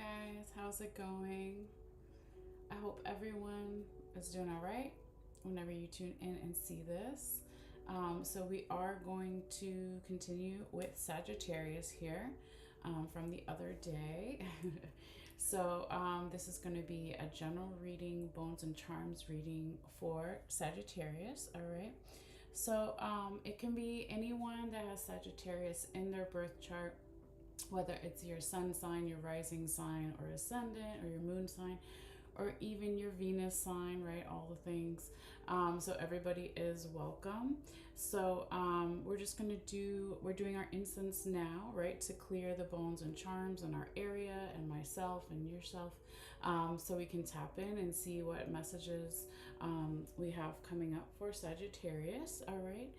guys, how's it going? I hope everyone is doing all right whenever you tune in and see this. So we are going to continue with Sagittarius here from the other day. This is going to be a general reading, bones and charms reading for Sagittarius, all right? It can be anyone that has Sagittarius in their birth chart, whether it's your sun sign, your rising sign, or ascendant, or your moon sign, or even your Venus sign, right? All the things. So everybody is welcome. We're doing our incense now, right? To clear the bones and charms in our area and myself and yourself. So we can tap in and see what messages we have coming up for Sagittarius, all right?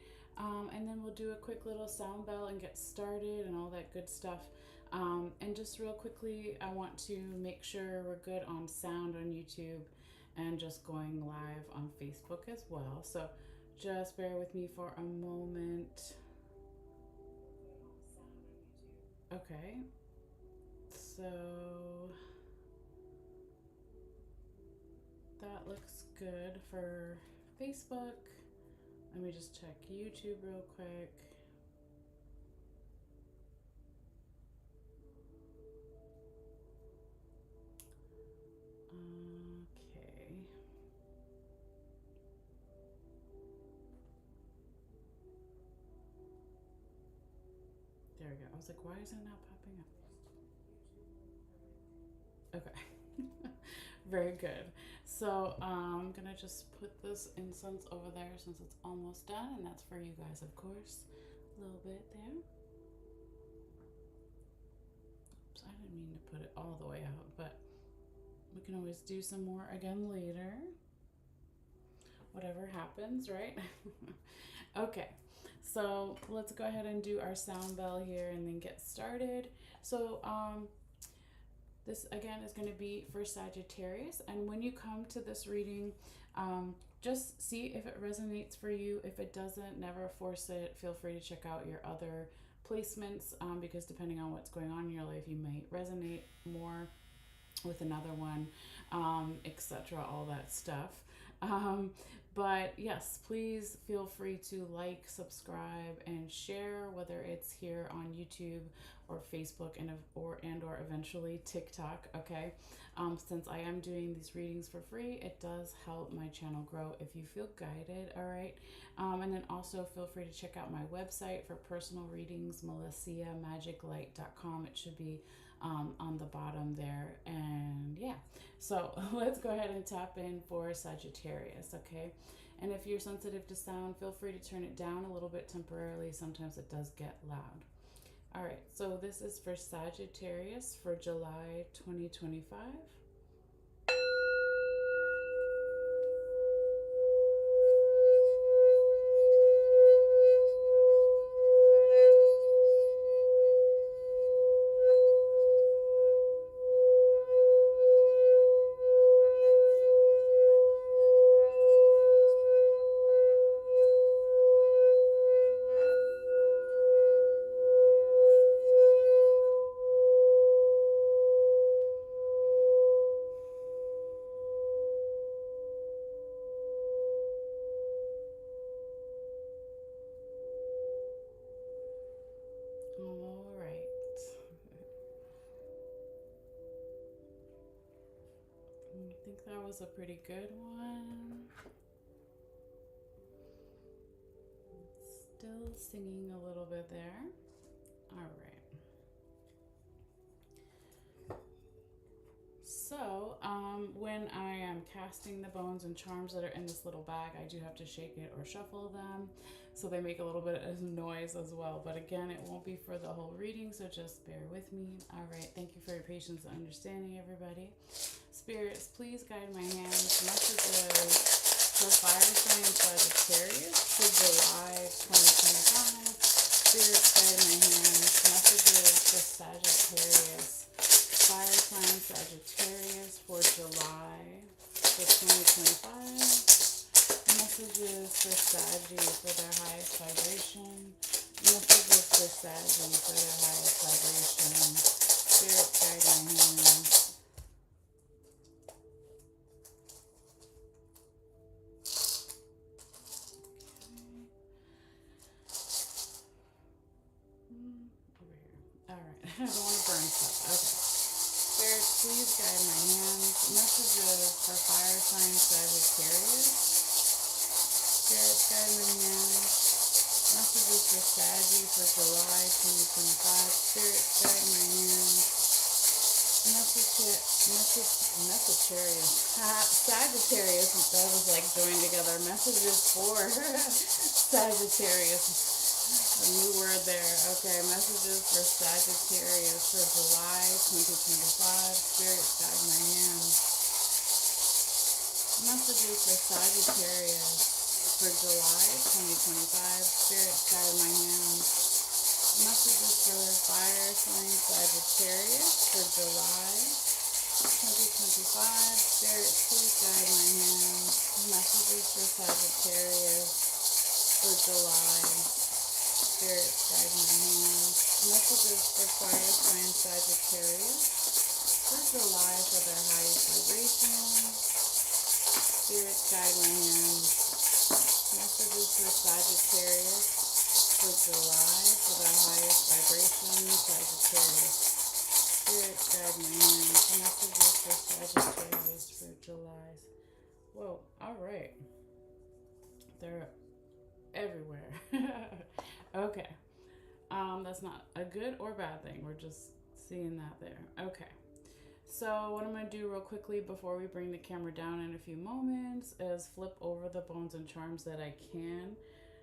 And then we'll do a quick little sound bell and get started and all that good stuff. And just real quickly, I want to make sure we're good on sound on YouTube and just going live on Facebook as well. So just bear with me for a moment. Okay. So that looks good for Facebook. Let me just check YouTube real quick. Okay. There we go. I was like, why is it not popping up? Okay. Very good. So I'm gonna just put this incense over there since it's almost done, and that's for you guys, of course. A little bit there. Oops, I didn't mean to put it all the way out, but we can always do some more again later. Whatever happens, right? Okay, so let's go ahead and do our sound bell here and then get started. So this again is going to be for Sagittarius, and when you come to this reading, just see if it resonates for you. If it doesn't, never force it. Feel free to check out your other placements, because depending on what's going on in your life, you might resonate more with another one, etc., all that stuff. But yes, please feel free to like, subscribe, and share, whether it's here on YouTube or Facebook and or eventually TikTok. Okay, since I am doing these readings for free, it does help my channel grow if you feel guided. All right, and then also feel free to check out my website for personal readings, MalesseaMagicLight.com. It should be on the bottom there. And yeah, so let's go ahead and tap in for Sagittarius, okay? And if you're sensitive to sound, feel free to turn it down a little bit temporarily. Sometimes it does get loud. All right, so this is for Sagittarius for July 2025. All right. I think that was a pretty good one. Still singing a little bit there. All right. So, when I am casting the bones and charms that are in this little bag, I do have to shake it or shuffle them, so they make a little bit of noise as well. But again, it won't be for the whole reading, so just bear with me. All right, thank you for your patience and understanding, everybody. Spirits, please guide my hands. Messages for fire sign Sagittarius for July 2025. Spirits, guide my hands. Messages for Sagittarius. Fire sign Sagittarius for July for 2025. Messages for Saggy for their highest vibration. Messages for Saggy for their highest vibration. Spirit, guide my hands. Over here. All right. I don't want to burn stuff. Okay. Spirit, please guide my hands. Messages for fire sign Sagittarius. Spirit, guide my hands. Messages for Saggy for July 2025. Spirit, guide my hands. Messagittarius. Sagittarius. That was like joined together. Messages for Sagittarius. A new word there. Okay, messages for Sagittarius for July 2025. Spirit, guide my hands. Messages for Sagittarius for July 2025. Spirit, guide my hands. Messages for fire sign Sagittarius for July 2025. Spirit, please guide my hands. Messages for Sagittarius for July. Spirit, guide my hands. Messages for fire sign Sagittarius for July for their highest vibration. Spirit, guide my hands. Messages for Sagittarius for July for their highest vibration. Sagittarius. Spirit, guide my hands. Messages for Sagittarius for July. Whoa, all right. They're everywhere. Okay. That's not a good or bad thing. We're just seeing that there. Okay. So what I'm going to do real quickly before we bring the camera down in a few moments is flip over the bones and charms that I can.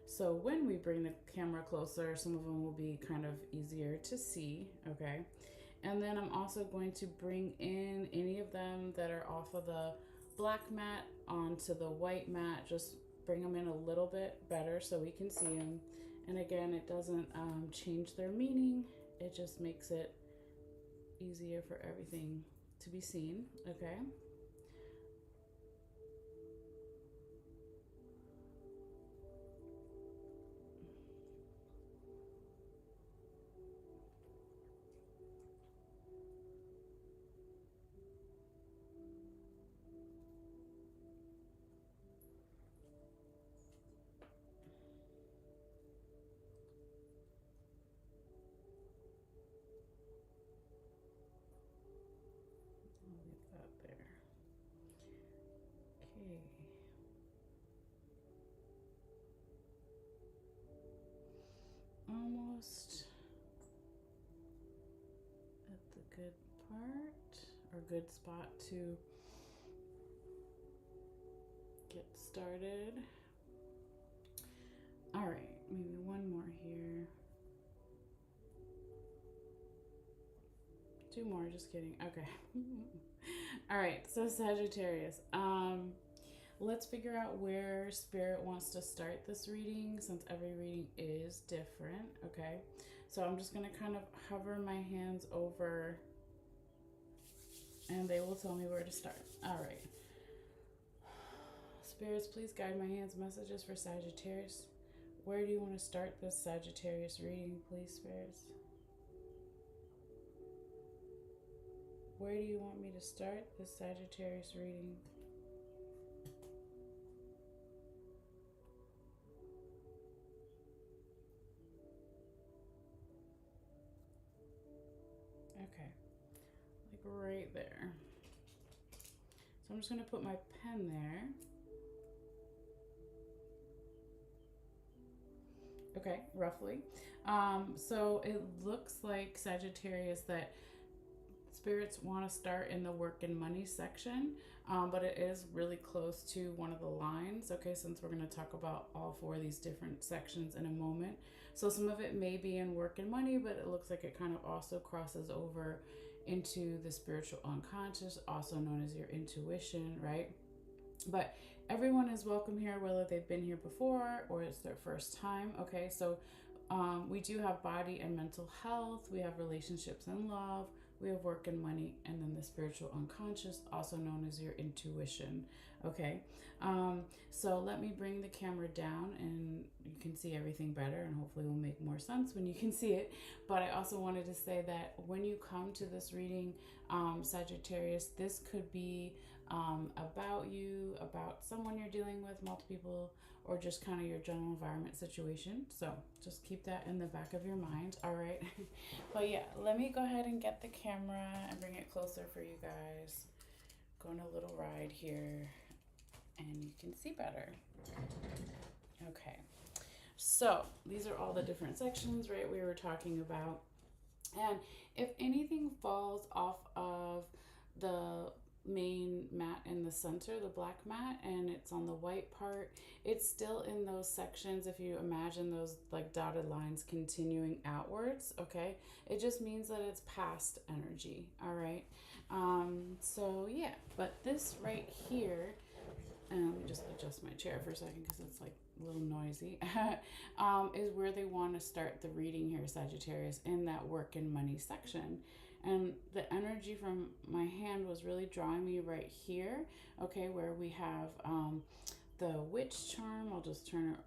So when we bring the camera closer, some of them will be kind of easier to see. Okay. And then I'm also going to bring in any of them that are off of the black mat onto the white mat. Just bring them in a little bit better so we can see them. And again, it doesn't change their meaning. It just makes it easier for everything to be seen. Okay. Almost at the good part or good spot to get started. All right, maybe one more here. Two more, just kidding. Okay. All right, so Sagittarius. Let's figure out where Spirit wants to start this reading since every reading is different, okay? So I'm just going to kind of hover my hands over and they will tell me where to start. All right. Spirits, please guide my hands. Messages for Sagittarius. Where do you want to start this Sagittarius reading, please, Spirits? Where do you want me to start this Sagittarius reading? Okay, like right there. So I'm just going to put my pen there. Okay, roughly. So it looks like Sagittarius that Spirits want to start in the work and money section, but it is really close to one of the lines, okay, since we're going to talk about all four of these different sections in a moment. So some of it may be in work and money, but it looks like it kind of also crosses over into the spiritual unconscious, also known as your intuition, right? But everyone is welcome here, whether they've been here before or it's their first time, okay? So we do have body and mental health. We have relationships and love. we have work and money, and then the spiritual unconscious, also known as your intuition. Okay, so let me bring the camera down and you can see everything better, and hopefully will make more sense when you can see it. But I also wanted to say that when you come to this reading, Sagittarius, this could be about you, about someone you're dealing with, multiple people, or just kind of your general environment situation. So just keep that in the back of your mind. All right. But yeah, let me go ahead and get the camera and bring it closer for you guys. Go on a little ride here and you can see better. Okay. So these are all the different sections, right, we were talking about. And if anything falls off of the main mat in the center, the black mat, and it's on the white part, it's still in those sections. If you imagine those like dotted lines continuing outwards, okay, it just means that it's past energy. All right. So yeah, but this right here, and let me just adjust my chair for a second because it's like a little noisy, is where they want to start the reading here, Sagittarius, in that work and money section. And the energy from my hand was really drawing me right here, okay, where we have the witch charm. I'll just turn it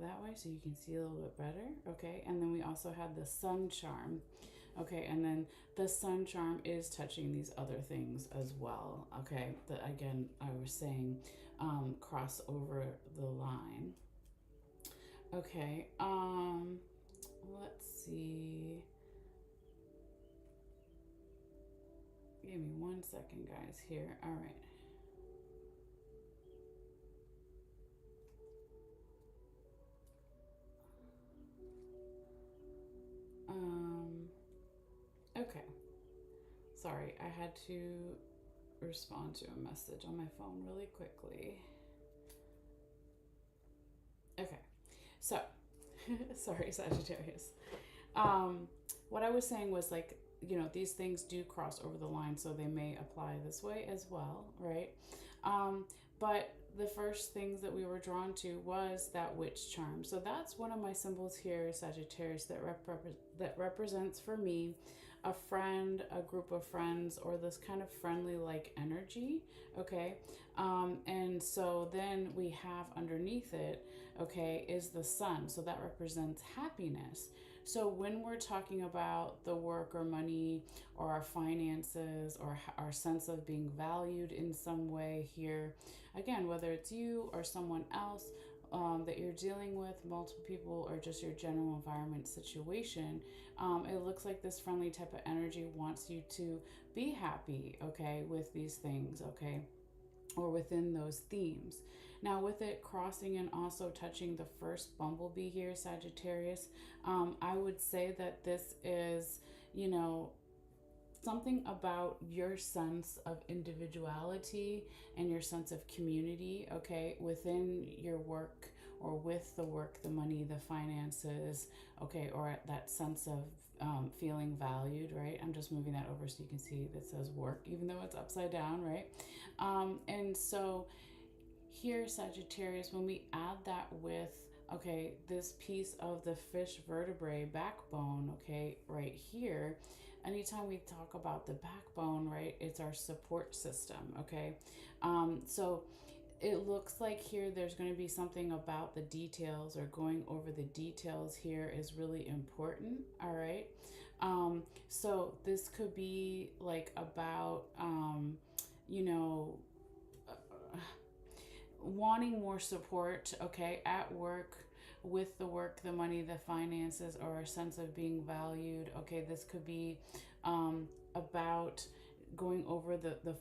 that way so you can see a little bit better, okay? And then we also had the sun charm, okay? And then the sun charm is touching these other things as well, okay? That again, I was saying, cross over the line. Okay, let's see. Give me 1 second, guys, here. All right. Okay. Sorry, I had to respond to a message on my phone really quickly. Okay. So, sorry, Sagittarius. What I was saying was like, you know, these things do cross over the line, so they may apply this way as well, right? But the first things that we were drawn to was that witch charm. So that's one of my symbols here, Sagittarius, that represents for me a friend, a group of friends, or this kind of friendly like energy, okay? And so then we have underneath it, okay, is the sun. So that represents happiness. So when we're talking about the work or money or our finances or our sense of being valued in some way here, again, whether it's you or someone else that you're dealing with, multiple people, or just your general environment situation, it looks like this friendly type of energy wants you to be happy, okay, with these things, okay, or within those themes. Now, with it crossing and also touching the first bumblebee here, Sagittarius, I would say that this is, you know, something about your sense of individuality and your sense of community, okay, within your work or with the work, the money, the finances, okay, or that sense of feeling valued, right? I'm just moving that over so you can see that says work, even though it's upside down, right? And so here, Sagittarius, when we add that with, okay, this piece of the fish vertebrae backbone, okay, right here, anytime we talk about the backbone, right, it's our support system, okay? So it looks like here there's going to be something about the details, or going over the details here is really important, all right? So this could be like about, you know, wanting more support, okay, at work, with the work, the money, the finances, or a sense of being valued. Okay, this could be about going over the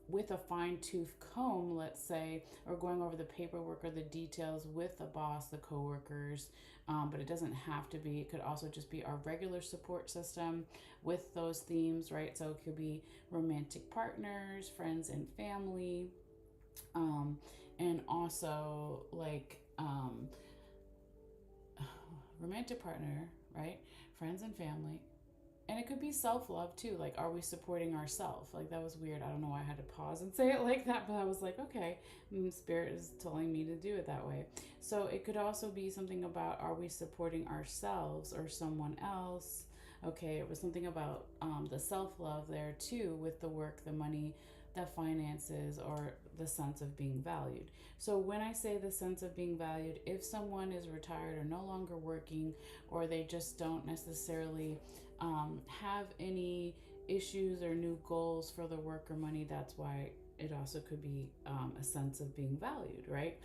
with a fine-tooth comb, let's say, or going over the paperwork or the details with the boss, the coworkers. But it doesn't have to be. It could also just be our regular support system with those themes, right? So it could be romantic partners, friends and family, and also like romantic partner, right? Friends and family. And it could be self-love too. Like, are we supporting ourselves? Like, that was weird. I don't know why I had to pause and say it like that, but I was like, okay, Spirit is telling me to do it that way. So it could also be something about, are we supporting ourselves or someone else? Okay, it was something about the self-love there too, with the work, the money, the finances, or the sense of being valued. So when I say the sense of being valued, if someone is retired or no longer working, or they just don't necessarily have any issues or new goals for the work or money, that's why it also could be a sense of being valued, right?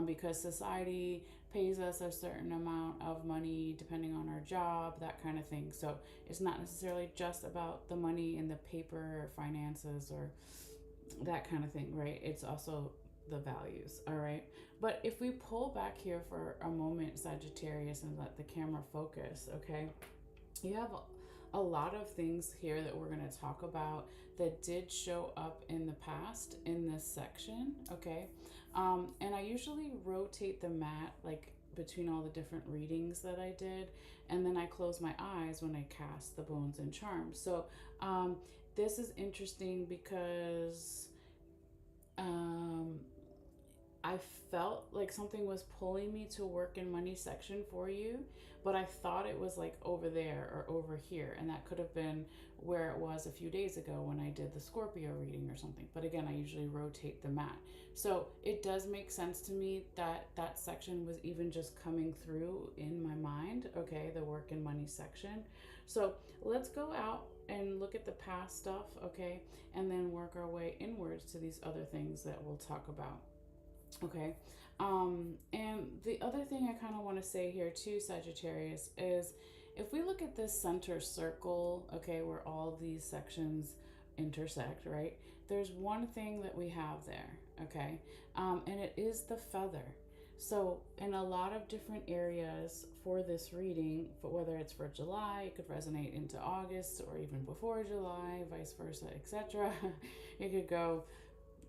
Because society pays us a certain amount of money depending on our job, that kind of thing. So it's not necessarily just about the money in the paper or finances or that kind of thing, right? It's also the values, all right? But if we pull back here for a moment, Sagittarius, and let the camera focus, okay? You have a lot of things here that we're going to talk about that did show up in the past in this section, okay? And I usually rotate the mat like between all the different readings that I did, and then I close my eyes when I cast the bones and charms. So this is interesting because um, I felt like something was pulling me to work and money section for you, but I thought it was like over there or over here, and that could have been where it was a few days ago when I did the Scorpio reading or something. But again, I usually rotate the mat. So it does make sense to me that that section was even just coming through in my mind, okay, the work and money section. So let's go out and look at the past stuff, okay, and then work our way inwards to these other things that we'll talk about. Okay. And the other thing I kind of want to say here too, Sagittarius, is if we look at this center circle, okay, where all these sections intersect, right? There's one thing that we have there, okay? And it is the feather. So, in a lot of different areas for this reading, for whether it's for July, it could resonate into August or even before July, vice versa, etc. It could go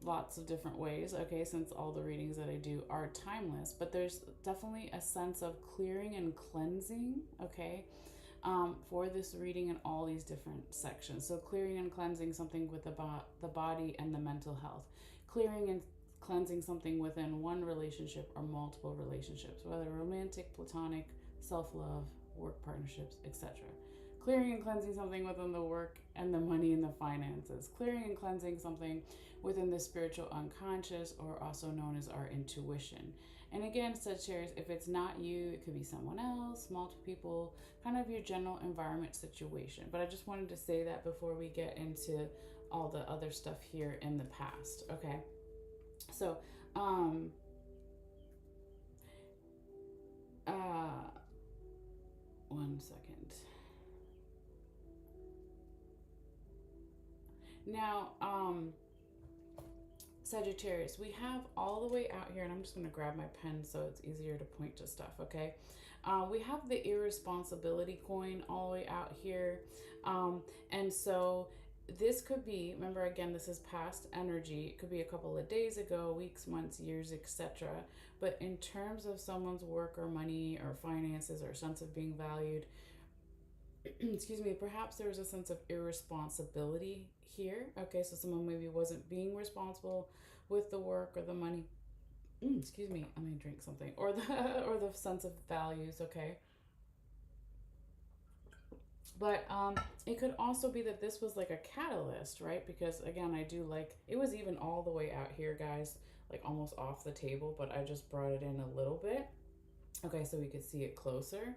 lots of different ways, okay, since all the readings that I do are timeless, but there's definitely a sense of clearing and cleansing, okay, for this reading in all these different sections. So clearing and cleansing something with the body and the mental health, clearing and cleansing something within one relationship or multiple relationships, whether romantic, platonic, self-love, work partnerships, etc. Clearing and cleansing something within the work and the money and the finances. Clearing and cleansing something within the spiritual unconscious, or also known as our intuition. And again, Sagittarius, if it's not you, it could be someone else, multiple people, kind of your general environment situation. But I just wanted to say that before we get into all the other stuff here in the past, okay? So, uh, one second. Now, Sagittarius, we have all the way out here, and I'm just going to grab my pen so it's easier to point to stuff, okay? We have the irresponsibility coin all the way out here. And so this could be, remember again, this is past energy. It could be a couple of days ago, weeks, months, years, etc. But in terms of someone's work or money or finances or sense of being valued, excuse me, perhaps there was a sense of irresponsibility here. Okay, so someone maybe wasn't being responsible with the work or the money. Excuse me, I'm gonna drink something. Or the or the sense of values. Okay, but it could also be that this was like a catalyst, right? Because again, I do like it was even all the way out here, guys, like almost off the table, but I just brought it in a little bit. Okay, so we could see it closer.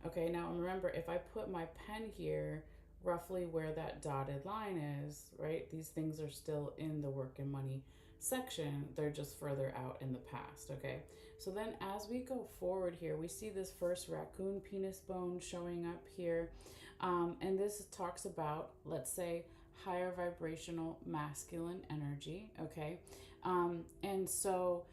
Okay, now remember, if I put my pen here, roughly where that dotted line is, right? These things are still in the work and money section. They're just further out in the past, okay? So then as we go forward here, we see this first raccoon penis bone showing up here. And this talks about, let's say, higher vibrational masculine energy, okay? And so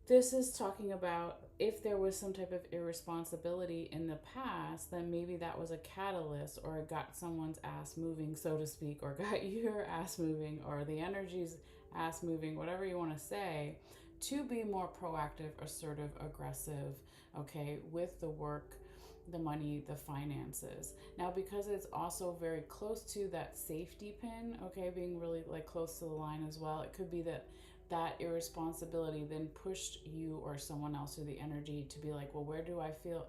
this is talking about if there was some type of irresponsibility in the past, then maybe that was a catalyst, or it got someone's ass moving, so to speak, or got your ass moving, or the energy's ass moving, whatever you want to say, to be more proactive, assertive, aggressive, okay, with the work, the money, the finances. Now, because it's also very close to that safety pin, okay, being really like close to the line as well, it could be that that irresponsibility then pushed you or someone else through the energy to be like, well, where do I feel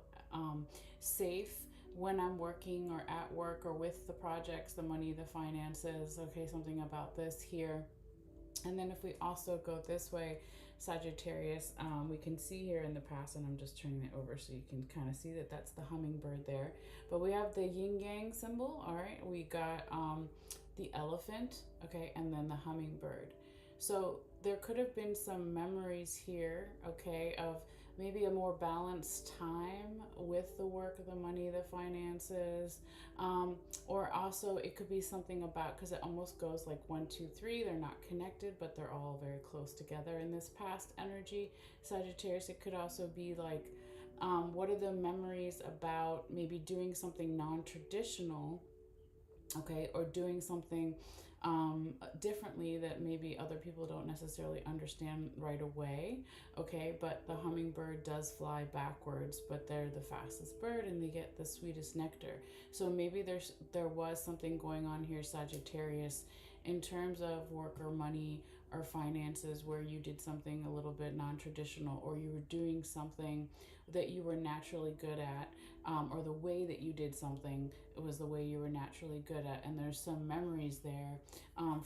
safe when I'm working or at work or with the projects, the money, the finances, okay, something about this here. And then if we also go this way, Sagittarius, we can see here in the past, and I'm just turning it over so you can kind of see that that's the hummingbird there. But we have the yin yang symbol, all right? We got the elephant, okay, and then the hummingbird. So there could have been some memories here, okay, of maybe a more balanced time with the work, the money, the finances, or also it could be something about, because it almost goes like one, two, three. They're not connected, but they're all very close together in this past energy, Sagittarius. It could also be like, what are the memories about maybe doing something non-traditional, okay, or doing something differently that maybe other people don't necessarily understand right away, okay. But the hummingbird does fly backwards, but they're the fastest bird and they get the sweetest nectar. So maybe there was something going on here, Sagittarius, in terms of work or money or finances, where you did something a little bit non-traditional, or you were doing something that you were naturally good at, or the way that you did something, it was the way you were naturally good at. And there's some memories there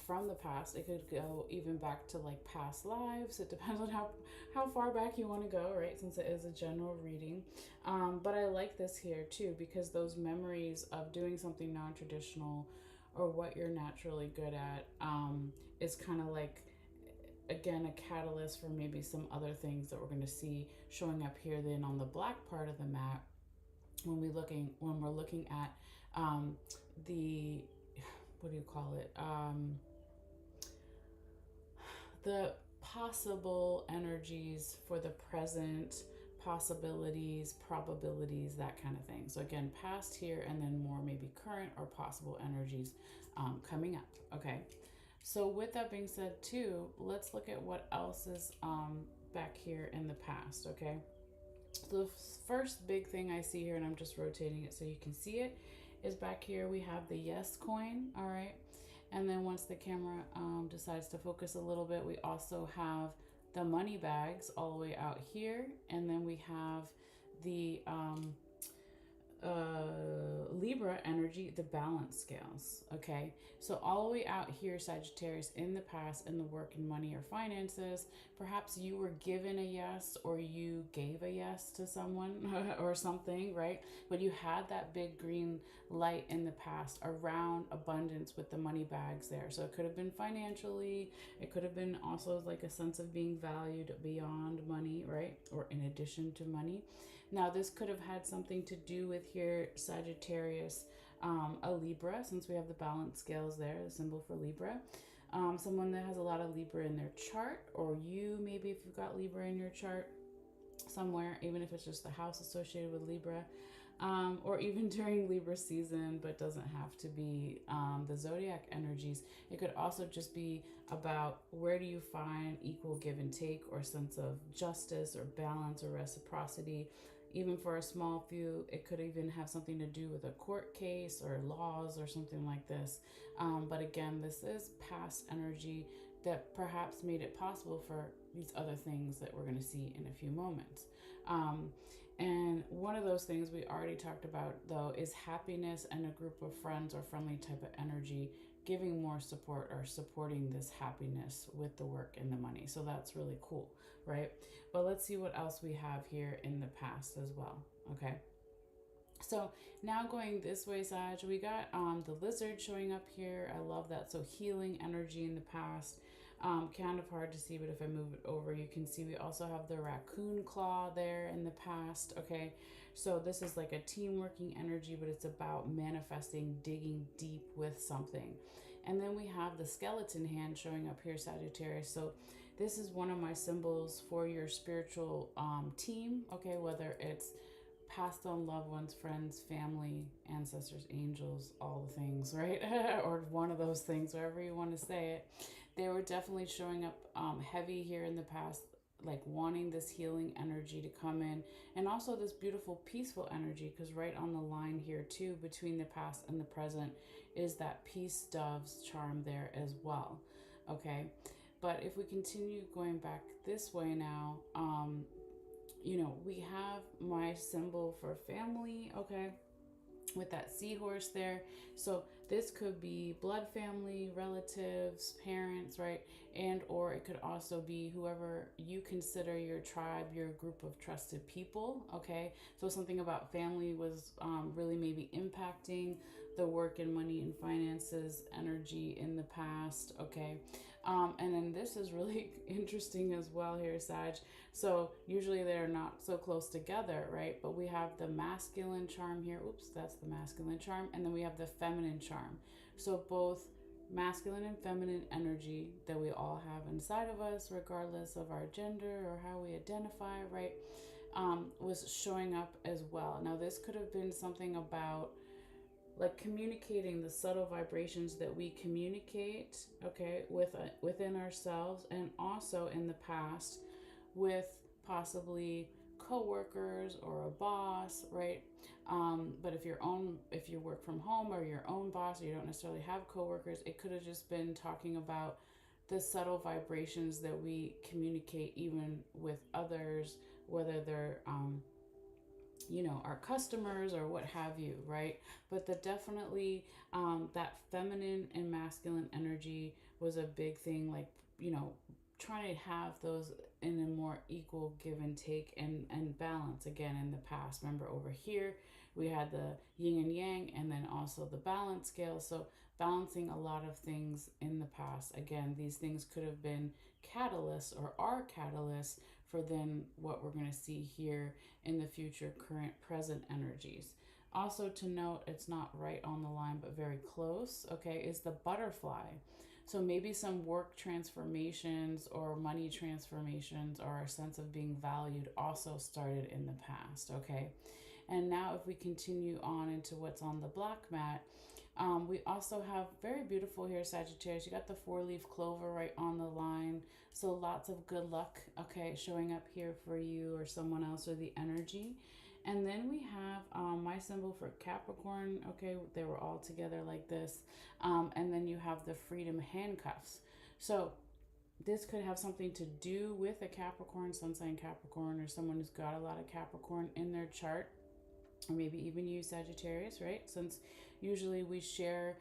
from the past. It could go even back to like past lives. It depends on how far back you want to go, right? Since it is a general reading. But I like this here too, because those memories of doing something non-traditional or what you're naturally good at is kind of like, again, a catalyst for maybe some other things that we're going to see showing up here then on the black part of the map when we're looking at the, what do you call it, the possible energies for the present, possibilities, probabilities, that kind of thing. So again, past here, and then more maybe current or possible energies coming up. Okay, so with that being said too, let's look at what else is back here in the past. Okay, so the first big thing I see here, and I'm just rotating it so you can see it, is back here we have the yes coin. All right, and then once the camera decides to focus a little bit, we also have the money bags all the way out here, and then we have the Libra energy, the balance scales. Okay, so all the way out here, Sagittarius, in the past, in the work and money or finances, perhaps you were given a yes, or you gave a yes to someone or something, right? But you had that big green light in the past around abundance with the money bags there. So it could have been financially, it could have been also like a sense of being valued beyond money, right? Or in addition to money. Now, this could have had something to do with here, Sagittarius, a Libra, since we have the balance scales there, the symbol for Libra. Someone that has a lot of Libra in their chart, or you, maybe if you've got Libra in your chart somewhere, even if it's just the house associated with Libra, or even during Libra season, but doesn't have to be the zodiac energies. It could also just be about where do you find equal give and take, or sense of justice or balance or reciprocity. Even for a small few, it could even have something to do with a court case or laws or something like this. But again, this is past energy that perhaps made it possible for these other things that we're going to see in a few moments. And one of those things we already talked about, though, is happiness and a group of friends or friendly type of energy giving more support or supporting this happiness with the work and the money. So that's really cool, right? But let's see what else we have here in the past as well, okay? So now going this way, Sag, we got the lizard showing up here. I love that. So healing energy in the past. Kind of hard to see, but if I move it over, you can see we also have the raccoon claw there in the past. Okay, so this is like a team working energy, but it's about manifesting, digging deep with something. And then we have the skeleton hand showing up here, Sagittarius. So this is one of my symbols for your spiritual team. Okay, whether it's passed on loved ones, friends, family, ancestors, angels, all the things, right? Or one of those things, wherever you want to say it. They were definitely showing up heavy here in the past, like wanting this healing energy to come in, and also this beautiful, peaceful energy, because right on the line here too, between the past and the present, is that peace dove's charm there as well. Okay, but if we continue going back this way now, we have my symbol for family, okay? with that seahorse there. So this could be blood family, relatives, parents, right? And or it could also be whoever you consider your tribe, your group of trusted people, okay? So something about family was really maybe impacting the work and money and finances energy in the past, okay? And then this is really interesting as well here, Sag. So usually they're not so close together, right? But we have the masculine charm here. Oops, that's the masculine charm. And then we have the feminine charm. So both masculine and feminine energy that we all have inside of us, regardless of our gender or how we identify, right? Was showing up as well. Now, this could have been something about like communicating the subtle vibrations that we communicate, okay, within ourselves, and also in the past with possibly coworkers or a boss, right? But if you work from home or your own boss, or you don't necessarily have coworkers, it could have just been talking about the subtle vibrations that we communicate even with others, whether they're our customers or what have you, right? But the definitely that feminine and masculine energy was a big thing, like, trying to have those in a more equal give and take and balance again in the past. Remember over here, we had the yin and yang and then also the balance scale. So balancing a lot of things in the past. Again, these things could have been catalysts or are catalysts for then what we're going to see here in the future, current, present energies. Also to note, it's not right on the line, but very close, okay, is the butterfly. So maybe some work transformations or money transformations or a sense of being valued also started in the past, okay? And now if we continue on into what's on the black mat, we also have very beautiful here, Sagittarius. You got the 4-leaf clover right on the line. So lots of good luck, okay, showing up here for you or someone else or the energy. And then we have my symbol for Capricorn, okay, they were all together like this. And then you have the freedom handcuffs. So this could have something to do with a Capricorn, sun sign Capricorn, or someone who's got a lot of Capricorn in their chart, or maybe even you, Sagittarius, right? Since usually we share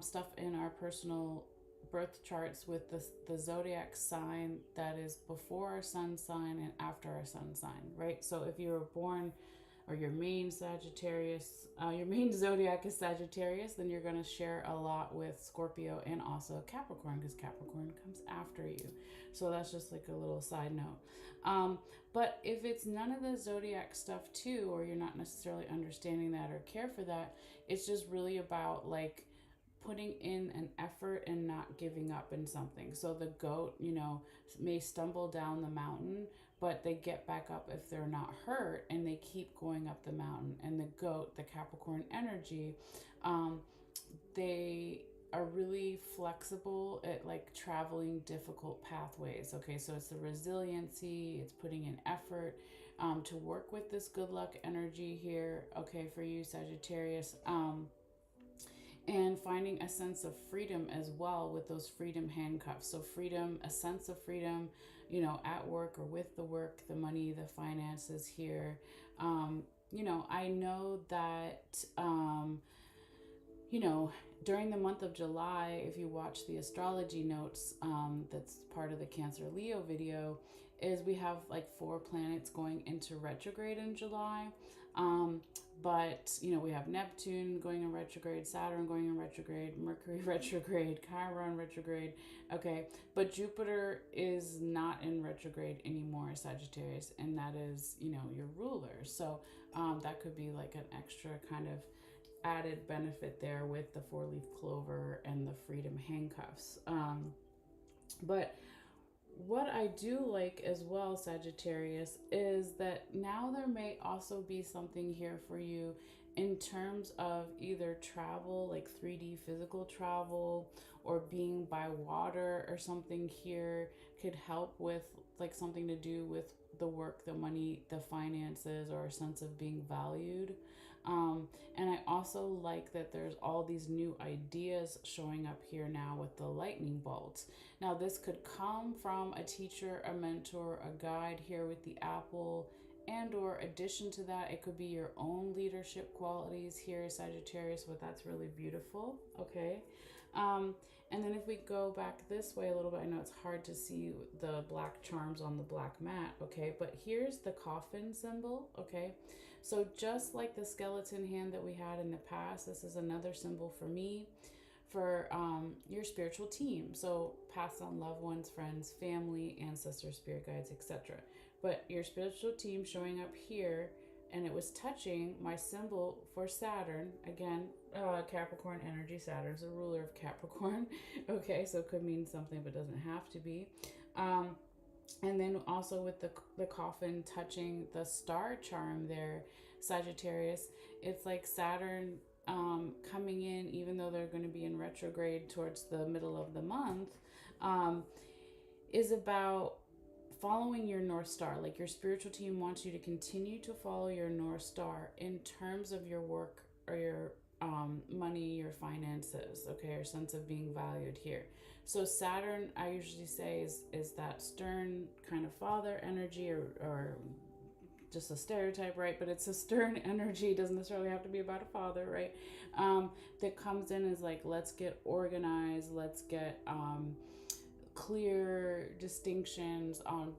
stuff in our personal birth charts with the zodiac sign that is before our sun sign and after our sun sign, right? So if you were born or your main Sagittarius, your main zodiac is Sagittarius, then you're going to share a lot with Scorpio and also Capricorn, because Capricorn comes after you. So that's just like a little side note. But if it's none of the zodiac stuff too, or you're not necessarily understanding that or care for that, it's just really about like putting in an effort and not giving up in something. So the goat, may stumble down the mountain, but they get back up if they're not hurt and they keep going up the mountain. And the goat, the Capricorn energy, they are really flexible at like traveling difficult pathways. Okay, so it's the resiliency, it's putting in effort to work with this good luck energy here, okay, for you, Sagittarius. And finding a sense of freedom as well with those freedom handcuffs. So freedom, a sense of freedom, at work or with the work, the money, the finances here. I know that, during the month of July, if you watch the astrology notes, that's part of the Cancer Leo video, is we have like 4 planets going into retrograde in July. But we have Neptune going in retrograde, Saturn going in retrograde, Mercury retrograde, Chiron retrograde. Okay, but Jupiter is not in retrograde anymore, Sagittarius, and that is your ruler. So that could be like an extra kind of added benefit there with the 4-leaf clover and the freedom handcuffs. But what I do like as well, Sagittarius, is that now there may also be something here for you in terms of either travel, like 3D physical travel, or being by water or something here could help with like something to do with the work, the money, the finances, or a sense of being valued. And I also like that there's all these new ideas showing up here now with the lightning bolts. Now, this could come from a teacher, a mentor, a guide here with the apple And or addition to that, it could be your own leadership qualities here, Sagittarius, but that's really beautiful. Okay. Um, and then if we go back this way a little bit, I know it's hard to see the black charms on the black mat, okay, but here's the coffin symbol, okay. So just like the skeleton hand that we had in the past, this is another symbol for me for your spiritual team. So pass on loved ones, friends, family, ancestors, spirit guides, etc. But your spiritual team showing up here, and it was touching my symbol for Saturn. Again, Capricorn energy. Saturn's the ruler of Capricorn. Okay, so it could mean something, but doesn't have to be. Um, and then also with the coffin touching the star charm there, Sagittarius, it's like Saturn coming in, even though they're going to be in retrograde towards the middle of the month, um, is about following your North Star. Like your spiritual team wants you to continue to follow your North Star in terms of your work or your money, your finances, okay, or sense of being valued here. So Saturn, I usually say, is that stern kind of father energy, or just a stereotype, right? But it's a stern energy. It doesn't necessarily have to be about a father, right? That comes in as like, let's get organized, let's get clear distinctions on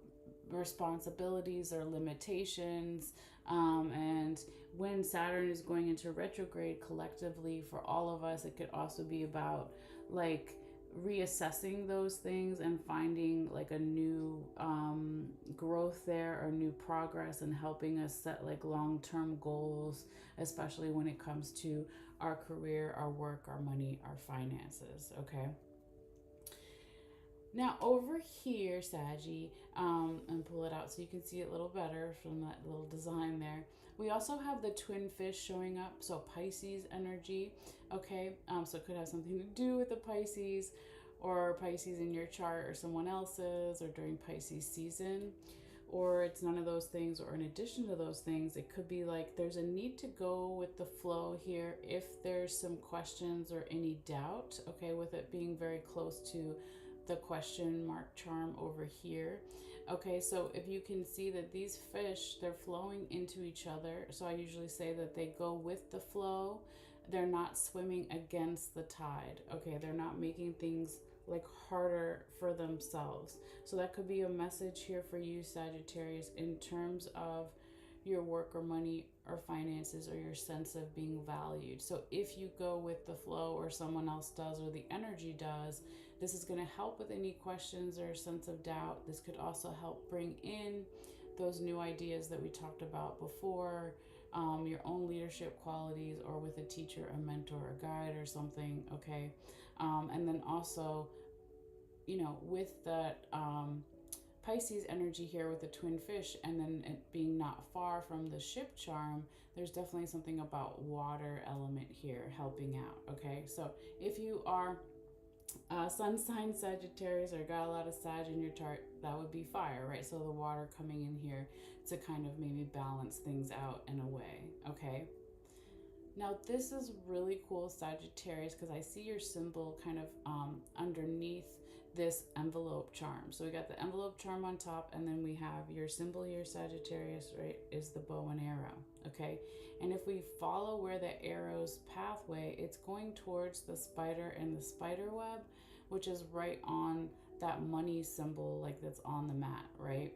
responsibilities or limitations. And when Saturn is going into retrograde collectively for all of us, it could also be about like reassessing those things and finding like a new growth there or new progress, and helping us set like long-term goals, especially when it comes to our career, our work, our money, our finances. Okay. Now over here, Saggy, and pull it out so you can see it a little better from that little design there. We also have the twin fish showing up, so Pisces energy, okay? So it could have something to do with the Pisces, or Pisces in your chart or someone else's, or during Pisces season, or it's none of those things, or in addition to those things, it could be like there's a need to go with the flow here if there's some questions or any doubt, okay, with it being very close to the question mark charm over here. Okay, so if you can see that these fish, they're flowing into each other. So I usually say that they go with the flow. They're not swimming against the tide. Okay, they're not making things like harder for themselves. So that could be a message here for you, Sagittarius, in terms of your work or money or finances or your sense of being valued. So if you go with the flow, or someone else does, or the energy does, this is going to help with any questions or sense of doubt. This could also help bring in those new ideas that we talked about before, your own leadership qualities, or with a teacher, a mentor, a guide, or something, okay? And then also, with that Pisces energy here with the twin fish, and then it being not far from the ship charm, there's definitely something about water element here helping out, okay? So if you are sun sign Sagittarius, or got a lot of Sag in your chart, that would be fire, right? So the water coming in here to kind of maybe balance things out in a way, okay? Now this is really cool, Sagittarius, because I see your symbol kind of underneath this envelope charm. So we got the envelope charm on top, and then we have your symbol here, Sagittarius, right, is the bow and arrow, okay? And if we follow where the arrow's pathway, it's going towards the spider and the spider web, which is right on that money symbol, like that's on the mat, right?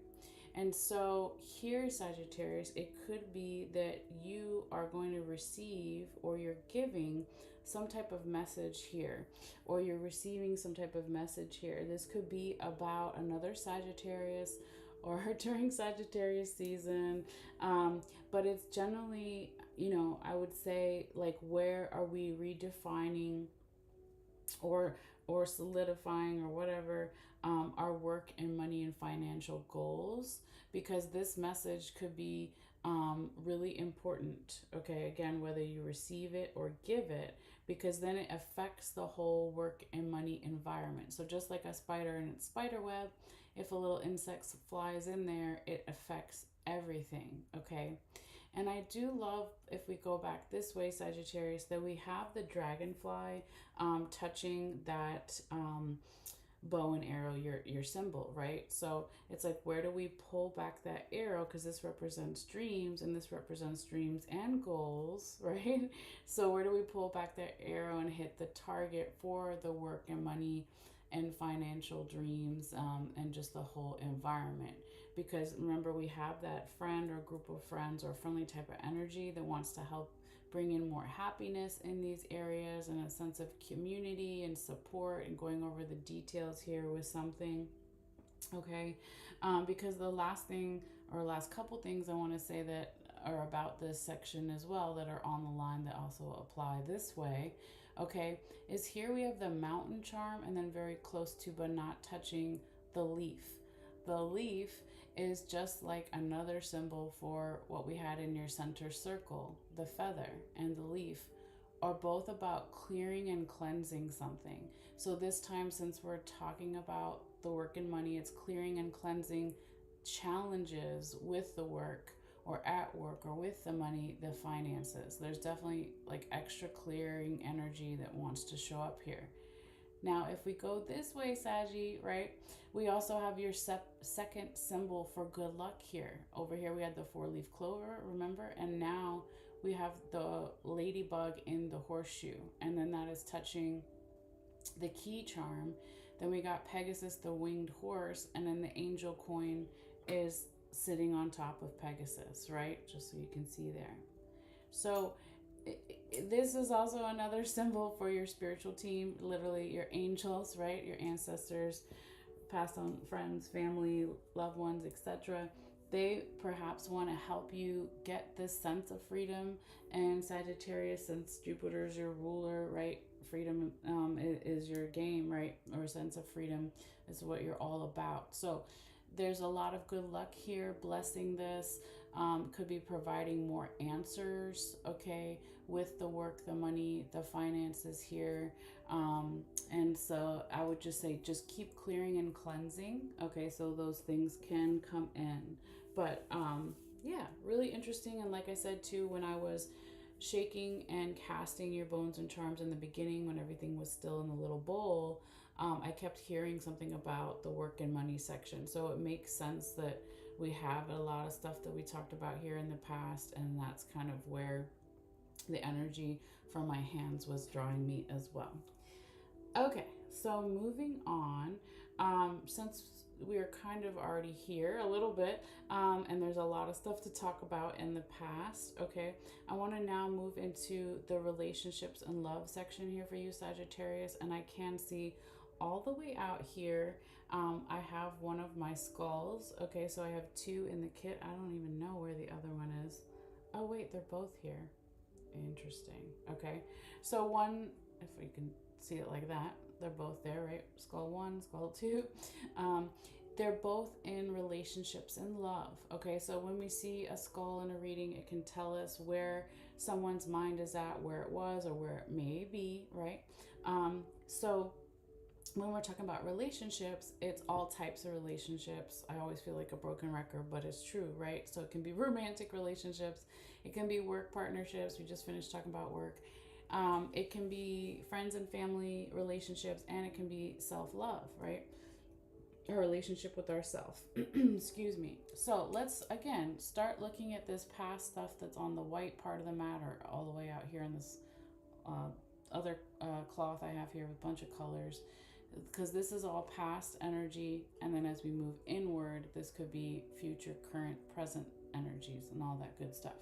And so here, Sagittarius, it could be that you are going to receive, or you're giving some type of message here, or you're receiving some type of message here. This could be about another Sagittarius, or during Sagittarius season, but it's generally, I would say, like, where are we redefining or solidifying, or whatever, our work and money and financial goals, because this message could be really important, okay? Again, whether you receive it or give it, because then it affects the whole work and money environment. So just like a spider in its spider web, if a little insect flies in there, it affects everything, okay? And I do love, if we go back this way, Sagittarius, that we have the dragonfly touching that bow and arrow, your symbol, right? So it's like, where do we pull back that arrow? Because this represents dreams, and this represents dreams and goals, right? So where do we pull back that arrow and hit the target for the work and money and financial dreams, and just the whole environment? Because remember, we have that friend or group of friends or friendly type of energy that wants to help bring in more happiness in these areas, and a sense of community and support, and going over the details here with something. Okay. Because the last thing, or last couple things I want to say that are about this section as well, that are on the line, that also apply this way, okay, is here we have the mountain charm, and then very close to but not touching, the leaf. The leaf is just like another symbol for what we had in your center circle. The feather and the leaf are both about clearing and cleansing something. So this time, since we're talking about the work and money, it's clearing and cleansing challenges with the work, or at work, or with the money, the finances. There's definitely like extra clearing energy that wants to show up here. Now, if we go this way, Saggy, right, we also have your second symbol for good luck here. Over here, we had the four-leaf clover, remember? And now we have the ladybug in the horseshoe. And then that is touching the key charm. Then we got Pegasus, the winged horse. And then the angel coin is sitting on top of Pegasus, right? Just so you can see there. So this is also another symbol for your spiritual team, literally your angels, right? Your ancestors, past on friends, family, loved ones, etc. They perhaps want to help you get this sense of freedom. And Sagittarius, since Jupiter is your ruler, right? Freedom is your game, right? Or sense of freedom is what you're all about. So there's a lot of good luck here blessing this. Could be providing more answers, okay, with the work, the money, the finances here. And so I would just say, just keep clearing and cleansing, okay, so those things can come in. But yeah, really interesting. And like I said too, when I was shaking and casting your bones and charms in the beginning, when everything was still in the little bowl, I kept hearing something about the work and money section. So it makes sense that we have a lot of stuff that we talked about here in the past, and that's kind of where the energy from my hands was drawing me as well. Okay, so moving on, since we're kind of already here a little bit, and there's a lot of stuff to talk about in the past, okay, I want to now move into the relationships and love section here for you, Sagittarius, and I can see all the way out here, I have one of my skulls, okay, so I have two in the kit. I don't even know where the other one is. Oh, wait, they're both here. Interesting. Okay, so one, if we can see it like that, they're both there, right? Skull one, skull two. They're both in relationships and love. Okay, so when we see a skull in a reading, it can tell us where someone's mind is at, where it was, or where it may be, right? So when we're talking about relationships, it's all types of relationships. I always feel like a broken record, but it's true, right? So it can be romantic relationships, it can be work partnerships. We just finished talking about work. It can be friends and family relationships, and it can be self-love, right? A relationship with ourselves. Excuse me. So let's again start looking at this past stuff that's on the white part of the matter, all the way out here in this other cloth I have here with a bunch of colors, because this is all past energy, and then as we move inward, this could be future, current, present energies and all that good stuff.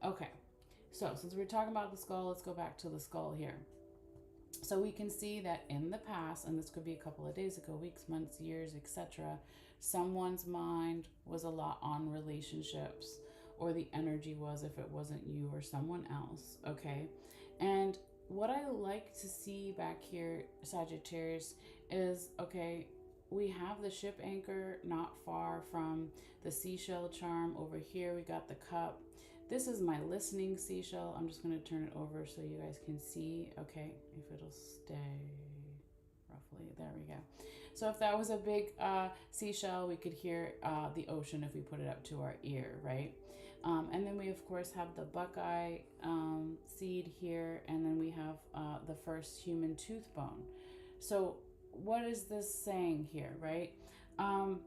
Okay, so since we're talking about the skull, let's go back to the skull here. So we can see that in the past, and this could be a couple of days ago, weeks, months, years, etc., someone's mind was a lot on relationships, or the energy was, if it wasn't you or someone else, okay? And what I like to see back here, Sagittarius, is, okay, we have the ship anchor not far from the seashell charm. Over here we got the cup. This is my listening seashell. I'm just going to turn it over so you guys can see, okay, if it'll stay roughly. There we go. So if that was a big seashell, we could hear the ocean if we put it up to our ear, right? And then we, of course, have the buckeye seed here, and then we have the first human tooth bone. So what is this saying here, right? Um,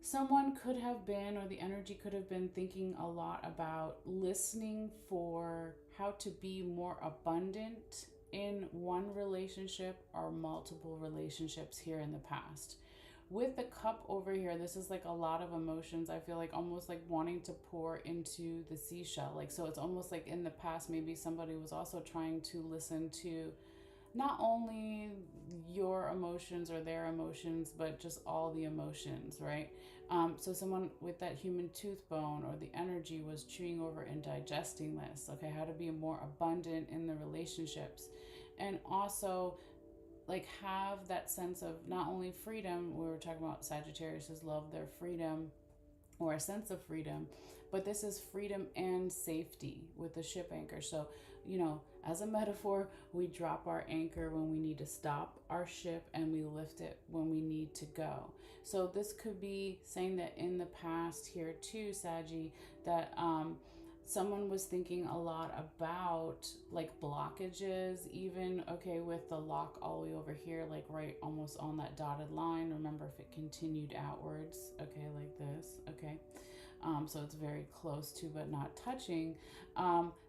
Someone could have been, or the energy could have been thinking a lot about listening for how to be more abundant in one relationship or multiple relationships here in the past. With the cup over here, this is like a lot of emotions. I feel like almost like wanting to pour into the seashell. Like, so it's almost like in the past, maybe somebody was also trying to listen to not only your emotions or their emotions, but just all the emotions, right? So someone with that human tooth bone or the energy was chewing over and digesting this, okay, how to be more abundant in the relationships. And also like have that sense of not only freedom, we were talking about Sagittarius' love their freedom or a sense of freedom, but this is freedom and safety with the ship anchor. So, you know, as a metaphor, we drop our anchor when we need to stop our ship and we lift it when we need to go. So, this could be saying that in the past here too, Saggy, that someone was thinking a lot about like blockages, even okay, with the lock all the way over here, like right almost on that dotted line. Remember, if it continued outwards, okay, like this, okay. So it's very close to but not touching.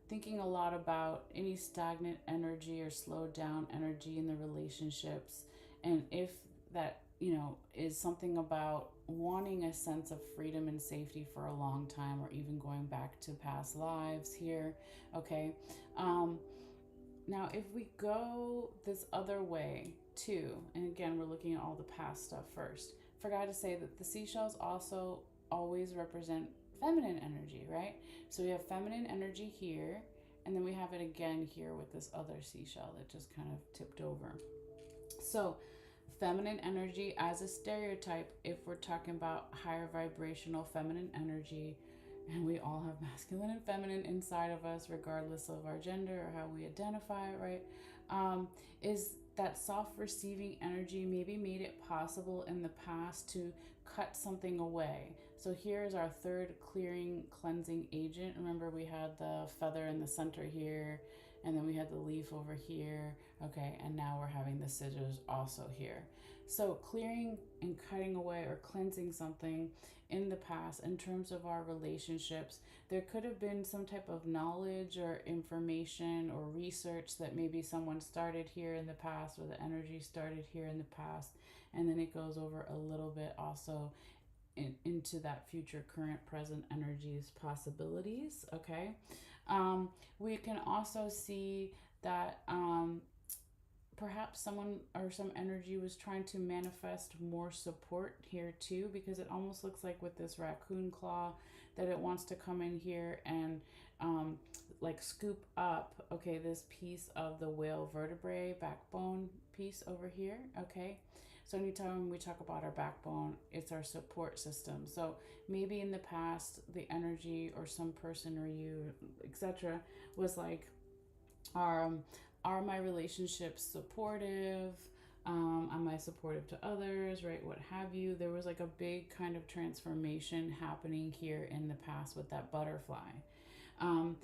Thinking a lot about any stagnant energy or slowed down energy in the relationships, and if that, you know, is something about wanting a sense of freedom and safety for a long time, or even going back to past lives here, okay. Um, Now, if we go this other way too, and again, we're looking at all the past stuff first, forgot to say that the seashells also always represent feminine energy, right? So we have feminine energy here, and then we have it again here with this other seashell that just kind of tipped over. So, feminine energy as a stereotype, if we're talking about higher vibrational feminine energy, and we all have masculine and feminine inside of us, regardless of our gender or how we identify it, right? Is that soft receiving energy maybe made it possible in the past to cut something away. So here's our third clearing cleansing agent. Remember, we had the feather in the center here, and then we had the leaf over here, okay, and now we're having the scissors also here. So clearing and cutting away or cleansing something in the past in terms of our relationships, there could have been some type of knowledge or information or research that maybe someone started here in the past, or the energy started here in the past, and then it goes over a little bit also into that future, current, present energies possibilities, okay. We can also see that perhaps someone or some energy was trying to manifest more support here too, because it almost looks like with this raccoon claw that it wants to come in here and like scoop up, okay, this piece of the whale vertebrae backbone piece over here, okay. So anytime we talk about our backbone, it's our support system. So maybe in the past the energy or some person or you, etc., was like, um, are my relationships supportive? Am I supportive to others, right? What have you? There was like a big kind of transformation happening here in the past with that butterfly. And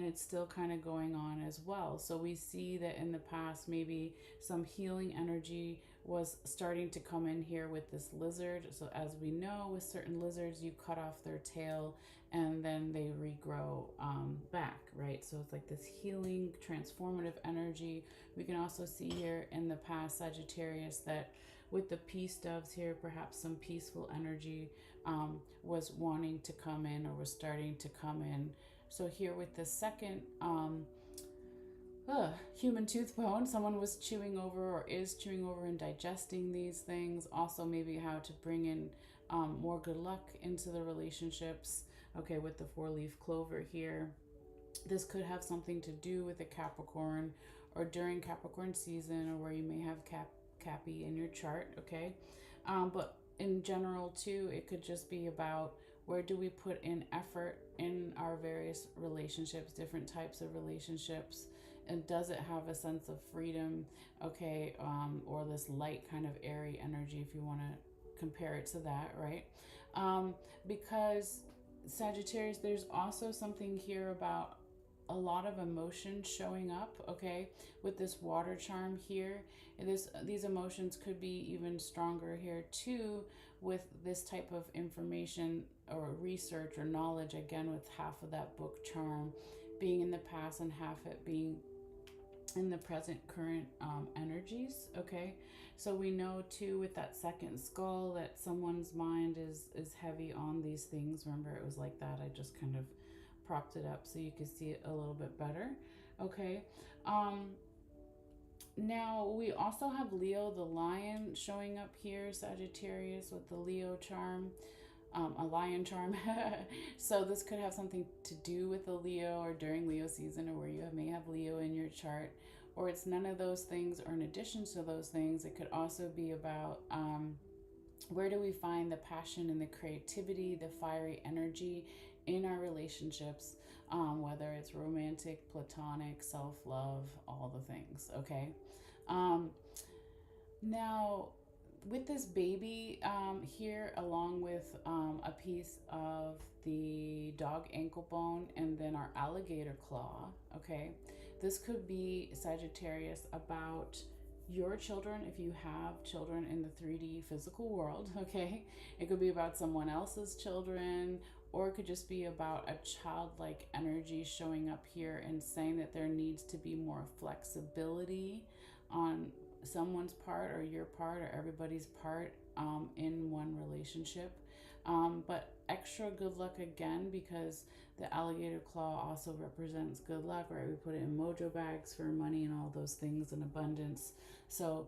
it's still kind of going on as well. So we see that in the past, maybe some healing energy was starting to come in here with this lizard. So as we know, with certain lizards, you cut off their tail and then they regrow back, right? So it's like this healing, transformative energy. We can also see here in the past, Sagittarius, that with the peace doves here, perhaps some peaceful energy was wanting to come in or was starting to come in. So here with the second human tooth bone, someone was chewing over or is chewing over and digesting these things. Also maybe how to bring in more good luck into the relationships. Okay, with the 4-leaf clover here. This could have something to do with a Capricorn or during Capricorn season, or where you may have Cappy in your chart, okay? But in general too, it could just be about where do we put in effort in our various relationships, different types of relationships, and does it have a sense of freedom, okay, or this light kind of airy energy, if you want to compare it to that, right? Because Sagittarius, there's also something here about a lot of emotion showing up, okay, with this water charm here. And these emotions could be even stronger here too with this type of information or research or knowledge, again, with half of that book charm being in the past and half it being in the present current energies, okay. So we know too with that second skull that someone's mind is heavy on these things. Remember, it was like that. I just kind of propped it up so you could see it a little bit better, okay. um Now we also have Leo the lion showing up here, Sagittarius, with the Leo charm, a lion charm. So this could have something to do with the Leo or during Leo season, or where you may have Leo in your chart, or it's none of those things, or in addition to those things. It could also be about where do we find the passion and the creativity, the fiery energy in our relationships, whether it's romantic, platonic, self-love, all the things, okay. um, Now with this baby here, along with a piece of the dog ankle bone and then our alligator claw, okay, this could be, Sagittarius, about your children if you have children in the 3D physical world, okay. It could be about someone else's children, or it could just be about a childlike energy showing up here and saying that there needs to be more flexibility on someone's part or your part or everybody's part in one relationship. But extra good luck again, because the alligator claw also represents good luck, right? We put it in mojo bags for money and all those things in abundance. So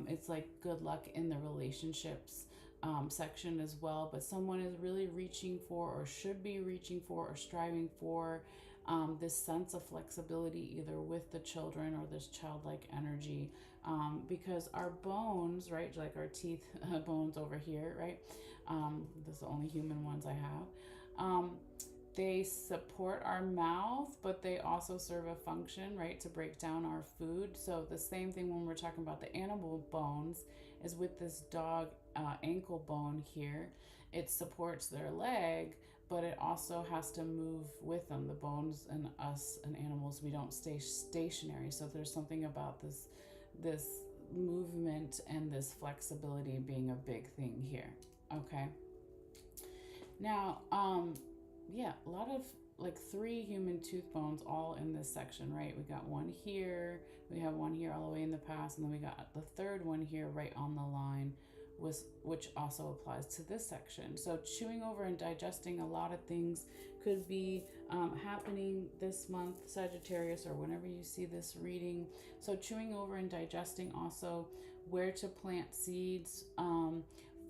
it's like good luck in the relationships section as well. But someone is really reaching for, or should be reaching for, or striving for this sense of flexibility, either with the children or this childlike energy, because our bones, right, like our teeth bones over here, right, this is the only human ones I have, they support our mouth, but they also serve a function, right, to break down our food. So the same thing when we're talking about the animal bones is with this dog ankle bone here. It supports their leg, but it also has to move with them. The bones and us and animals, we don't stay stationary. So there's something about this movement and this flexibility being a big thing here. Okay. Now, yeah, a lot of like 3 human tooth bones all in this section, right? We got one here, we have one here all the way in the past, and then we got the third one here right on the line, which also applies to this section. So chewing over and digesting a lot of things could be happening this month, Sagittarius, or whenever you see this reading. So chewing over and digesting also where to plant seeds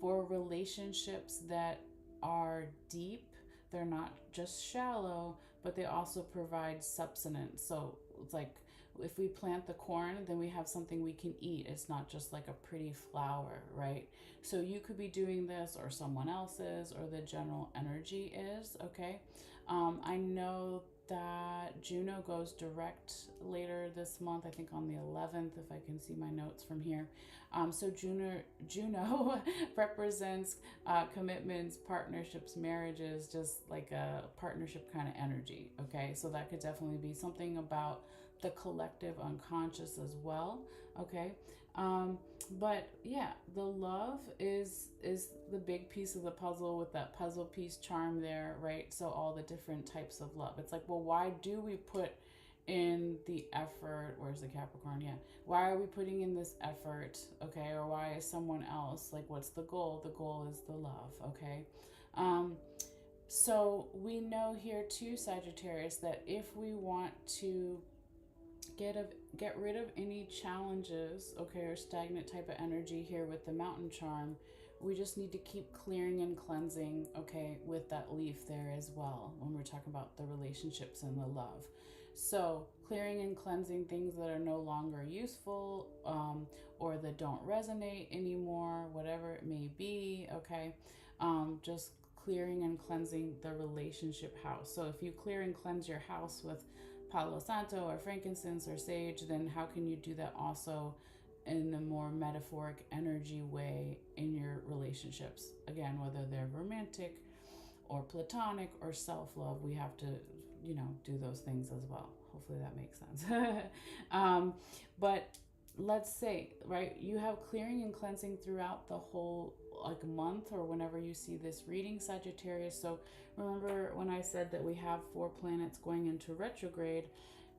for relationships that are deep. They're not just shallow, but they also provide substance. So it's like if we plant the corn, then we have something we can eat. It's not just like a pretty flower, right? So you could be doing this, or someone else is, or the general energy is, okay? I know that Juno goes direct later this month, I think on the 11th, if I can see my notes from here. So Juno represents commitments, partnerships, marriages, just like a partnership kind of energy, okay? So that could definitely be something about the collective unconscious as well, okay? But yeah, the love is the big piece of the puzzle with that puzzle piece charm there, right? So all the different types of love. It's like, well, why do we put in the effort? Where's the Capricorn? Yeah. Why are we putting in this effort? Okay. Or why is someone else? Like, what's the goal? The goal is the love. Okay. So we know here too, Sagittarius, that if we want to get rid of any challenges, okay, or stagnant type of energy here with the mountain charm, we just need to keep clearing and cleansing, okay, with that leaf there as well, when we're talking about the relationships and the love. So clearing and cleansing things that are no longer useful, or that don't resonate anymore, whatever it may be, okay. Just clearing and cleansing the relationship house. So if you clear and cleanse your house with Palo Santo or frankincense or sage, then how can you do that also in the more metaphoric energy way in your relationships? Again, whether they're romantic or platonic or self-love, we have to you know, do those things as well. Hopefully that makes sense. um, but let's say, right, you have clearing and cleansing throughout the whole like month or whenever you see this reading, Sagittarius. So remember when I said that we have 4 planets going into retrograde.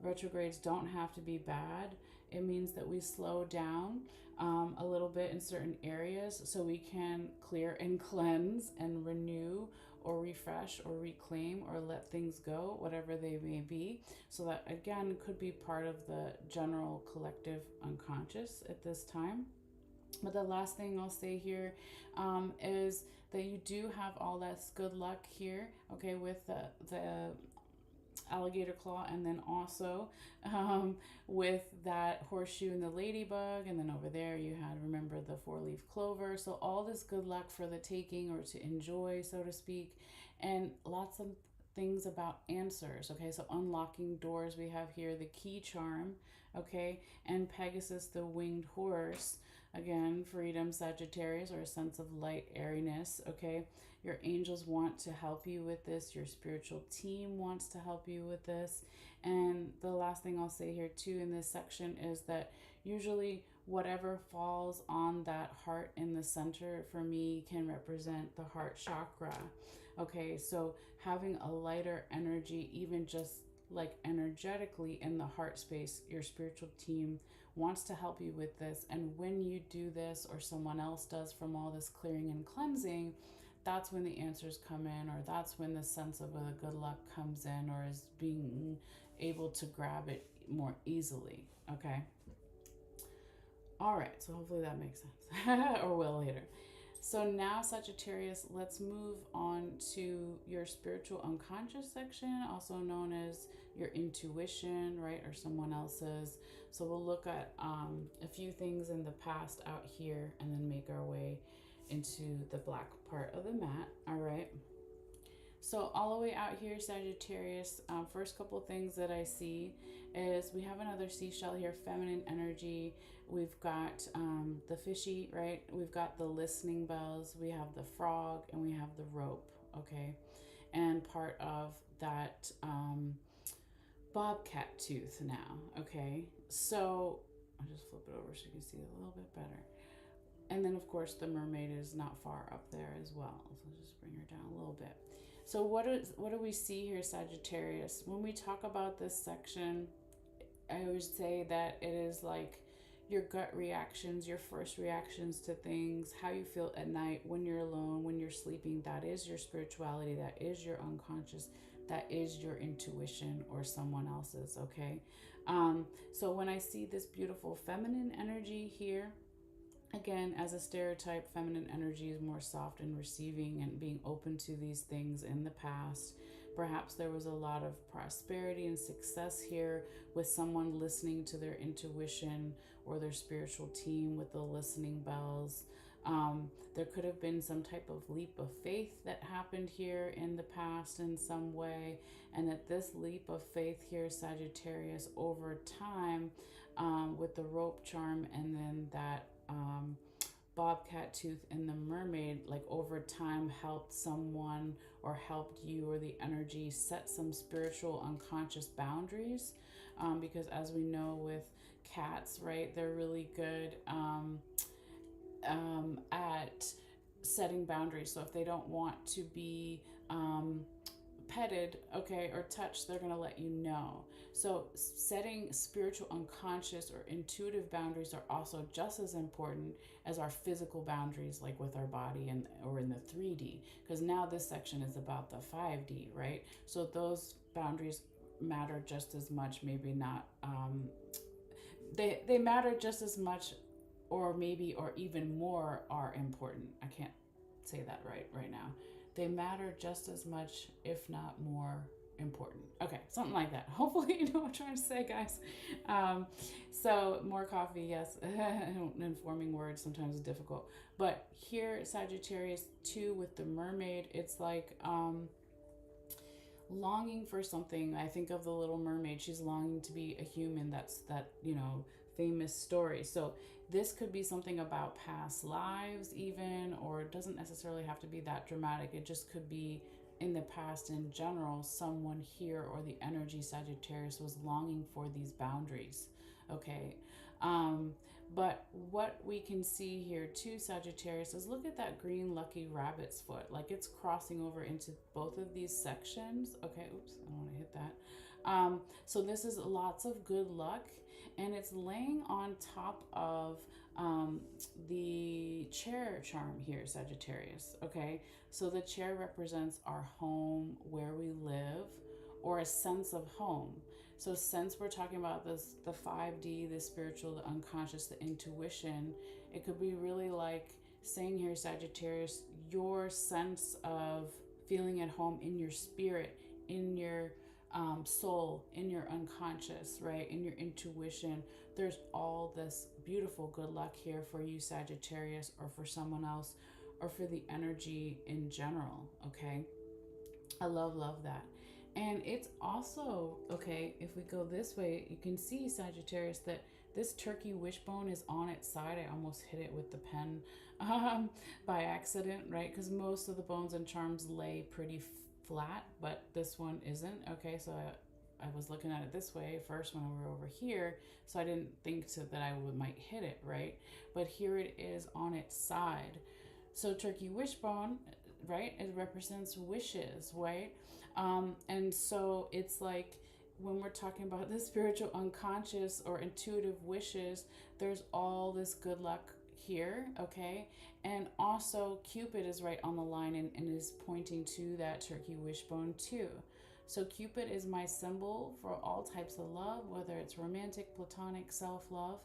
Retrogrades don't have to be bad. It means that we slow down a little bit in certain areas so we can clear and cleanse and renew or refresh or reclaim or let things go, whatever they may be. So that again could be part of the general collective unconscious at this time. But the last thing I'll say here is that you do have all that good luck here, okay, with the alligator claw, and then also with that horseshoe and the ladybug, and then over there you had, remember, the 4-leaf clover. So all this good luck for the taking or to enjoy, so to speak, and lots of things about answers. Okay, so unlocking doors, we have here the key charm, okay, and Pegasus the winged horse. Again, freedom, Sagittarius, or a sense of light, airiness, okay? Your angels want to help you with this. Your spiritual team wants to help you with this. And the last thing I'll say here too in this section is that usually whatever falls on that heart in the center for me can represent the heart chakra. Okay, so having a lighter energy, even just like energetically in the heart space, your spiritual team wants to help you with this. And when you do this, or someone else does, from all this clearing and cleansing, that's when the answers come in, or that's when the sense of a good luck comes in, or is being able to grab it more easily. Okay. All right. So hopefully that makes sense, or will later. So now, Sagittarius, let's move on to your spiritual unconscious section, also known as your intuition, right, or someone else's. So we'll look at a few things in the past out here and then make our way into the black part of the mat. All right. So all the way out here, Sagittarius, first couple things that I see is we have another seashell here, feminine energy. We've got the fishy, right? We've got the listening bells. We have the frog, and we have the rope, okay? And part of that bobcat tooth now, okay? So I'll just flip it over so you can see it a little bit better. And then, of course, the mermaid is not far up there as well. So just bring her down a little bit. So what do we see here, Sagittarius? When we talk about this section, I always say that it is like your gut reactions, your first reactions to things, how you feel at night, when you're alone, when you're sleeping. That is your spirituality. That is your unconscious. That is your intuition, or someone else's, okay? So when I see this beautiful feminine energy here, again, as a stereotype, feminine energy is more soft and receiving and being open to these things in the past. Perhaps there was a lot of prosperity and success here with someone listening to their intuition or their spiritual team with the listening bells. There could have been some type of leap of faith that happened here in the past in some way. And that this leap of faith here, Sagittarius, over time, with the rope charm and then that bobcat tooth and the mermaid, like over time helped someone or helped you or the energy set some spiritual unconscious boundaries, because as we know with cats, right, they're really good at setting boundaries. So if they don't want to be petted, okay, or touched, they're going to let you know. So setting spiritual unconscious or intuitive boundaries are also just as important as our physical boundaries, like with our body and or in the 3D, because now this section is about the 5D, right? So those boundaries matter just as much, maybe not they matter just as much, or maybe or even more are important. I can't say that right now. They matter just as much, if not more important. Okay, something like that. Hopefully you know what I'm trying to say, guys. So more coffee, yes. Informing words sometimes is difficult. But here, Sagittarius 2 with the mermaid, it's like longing for something. I think of the Little Mermaid. She's longing to be a human. That's that, famous story. So this could be something about past lives even, or it doesn't necessarily have to be that dramatic. It just could be in the past in general, someone here or the energy Sagittarius was longing for these boundaries. Okay. Um, but what we can see here too, Sagittarius, is look at that green lucky rabbit's foot. Like it's crossing over into both of these sections. Okay, oops, I don't want to hit that. So this is lots of good luck, and it's laying on top of um, the chair charm here, Sagittarius. Okay, so the chair represents our home, where we live, or a sense of home. So since we're talking about this, the 5D, the spiritual, the unconscious, the intuition, it could be really like saying here, Sagittarius, your sense of feeling at home in your spirit, in your soul, in your unconscious, right? In your intuition. There's all this beautiful good luck here for you, Sagittarius, or for someone else, or for the energy in general, okay? I love that. And it's also, okay, if we go this way, you can see, Sagittarius, that this turkey wishbone is on its side. I almost hit it with the pen by accident, right? Because most of the bones and charms lay pretty flat, but this one isn't. Okay, so I was looking at it this way first when we were over here, so I didn't think that I might hit it, right? But here it is on its side. So turkey wishbone, right? It represents wishes, right? And so it's like when we're talking about the spiritual unconscious or intuitive wishes, there's all this good luck here, okay? And also Cupid is right on the line and is pointing to that turkey wishbone too. So Cupid is my symbol for all types of love, whether it's romantic, platonic, self-love.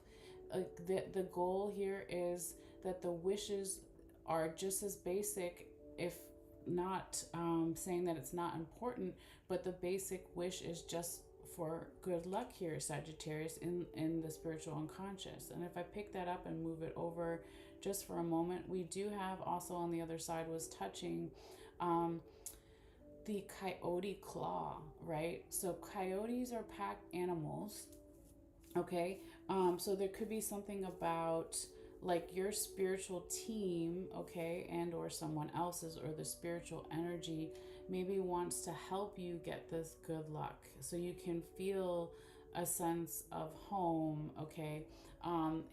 The goal here is that the wishes are just as basic, if not saying that it's not important, but the basic wish is just for good luck here, Sagittarius, in the spiritual unconscious. And if I pick that up and move it over just for a moment, we do have also on the other side was touching the coyote claw, right? So coyotes are pack animals, okay? So there could be something about like your spiritual team, okay, and or someone else's, or the spiritual energy maybe wants to help you get this good luck so you can feel a sense of home, okay,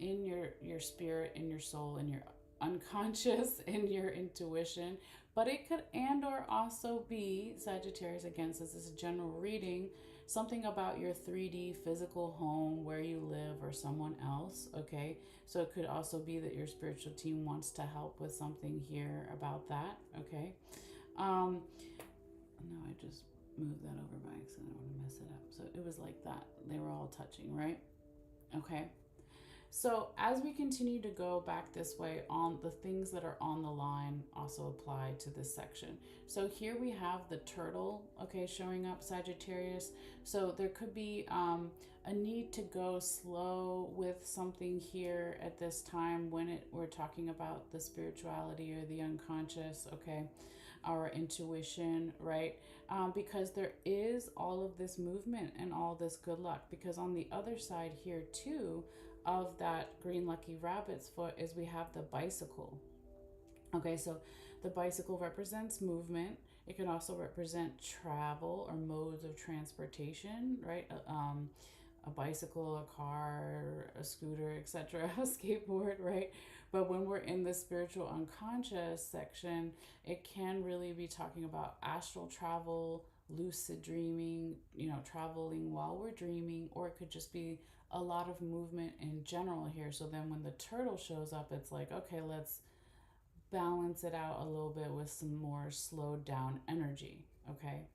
in your spirit, in your soul, in your unconscious, in your intuition. But it could and or also be, Sagittarius, again, since this is a general reading, something about your 3D physical home, where you live, or someone else, okay? So it could also be that your spiritual team wants to help with something here about that, okay? No, I just moved that over by accident. I don't want to mess it up. So it was like that. They were all touching, right? Okay. So as we continue to go back this way, on the things that are on the line also apply to this section. So here we have the turtle, okay, showing up, Sagittarius. So there could be a need to go slow with something here at this time when we're talking about the spirituality or the unconscious, okay, our intuition, right? Because there is all of this movement and all this good luck. Because on the other side here too, of that green lucky rabbit's foot, is we have the bicycle. Okay, so the bicycle represents movement. It can also represent travel or modes of transportation, right? A bicycle, a car, a scooter, etc., a skateboard, right? But when we're in the spiritual unconscious section, it can really be talking about astral travel, lucid dreaming, traveling while we're dreaming, or it could just be a lot of movement in general here. So then when the turtle shows up, it's like, okay, let's balance it out a little bit with some more slowed down energy, okay?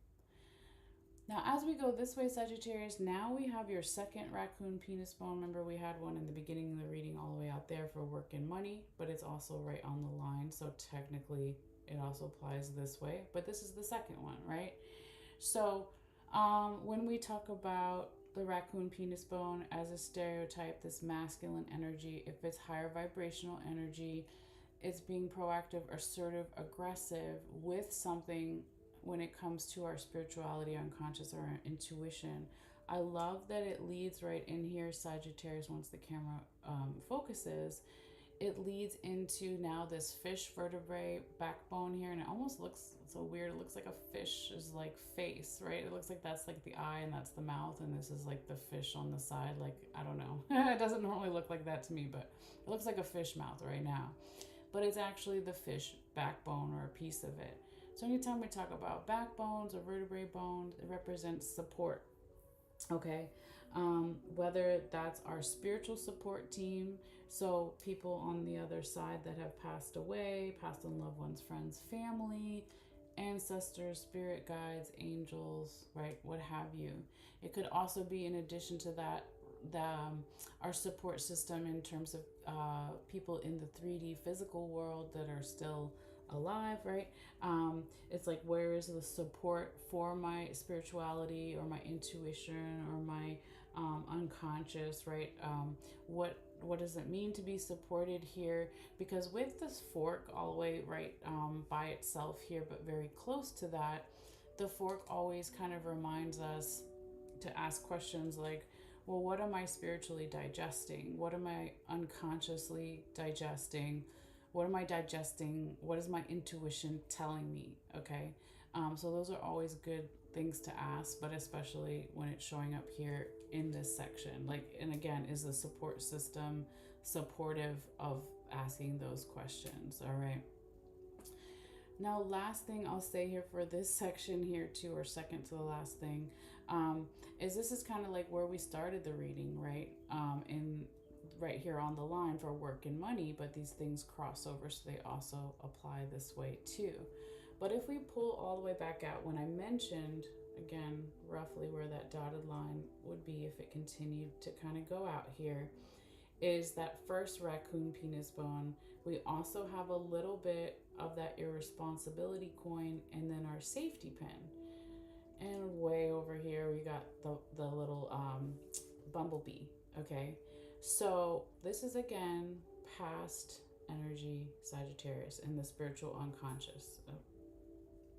Now, as we go this way, Sagittarius, now we have your second raccoon penis bone. Remember, we had one in the beginning of the reading all the way out there for work and money, but it's also right on the line. So technically, it also applies this way. But this is the second one, right? So when we talk about the raccoon penis bone as a stereotype, this masculine energy, if it's higher vibrational energy, it's being proactive, assertive, aggressive with something when it comes to our spirituality, unconscious, or our intuition. I love that it leads right in here, Sagittarius, once the camera focuses, it leads into now this fish vertebrae backbone here, and it almost looks so weird. It looks like a fish is like face, right? It looks like that's like the eye and that's the mouth, and this is like the fish on the side. Like, I don't know. It doesn't normally look like that to me, but it looks like a fish mouth right now. But it's actually the fish backbone or a piece of it. So anytime we talk about backbones or vertebrae bones, it represents support. Okay, whether that's our spiritual support team, so people on the other side that have passed away, passed on loved ones, friends, family, ancestors, spirit guides, angels, right, what have you. It could also be, in addition to that, our support system in terms of people in the 3D physical world that are still alive, right? It's like, where is the support for my spirituality or my intuition or my unconscious, right? What does it mean to be supported here? Because with this fork all the way right by itself here, but very close to that, the fork always kind of reminds us to ask questions like, well, what am I spiritually digesting? What am I unconsciously digesting? What am I digesting? What is my intuition telling me? Okay. So those are always good things to ask, but especially when it's showing up here in this section. Like, and again, is the support system supportive of asking those questions? All right. Now, last thing I'll say here for this section here too, or second to the last thing, is this is kind of like where we started the reading, right? In right here on the line for work and money, but these things cross over, so they also apply this way too. But if we pull all the way back out, when I mentioned, again, roughly where that dotted line would be if it continued to kind of go out here, is that first raccoon penis bone. We also have a little bit of that irresponsibility coin, and then our safety pin. And way over here, we got the little bumblebee, okay? So this is, again, past energy Sagittarius in the spiritual unconscious. Oh,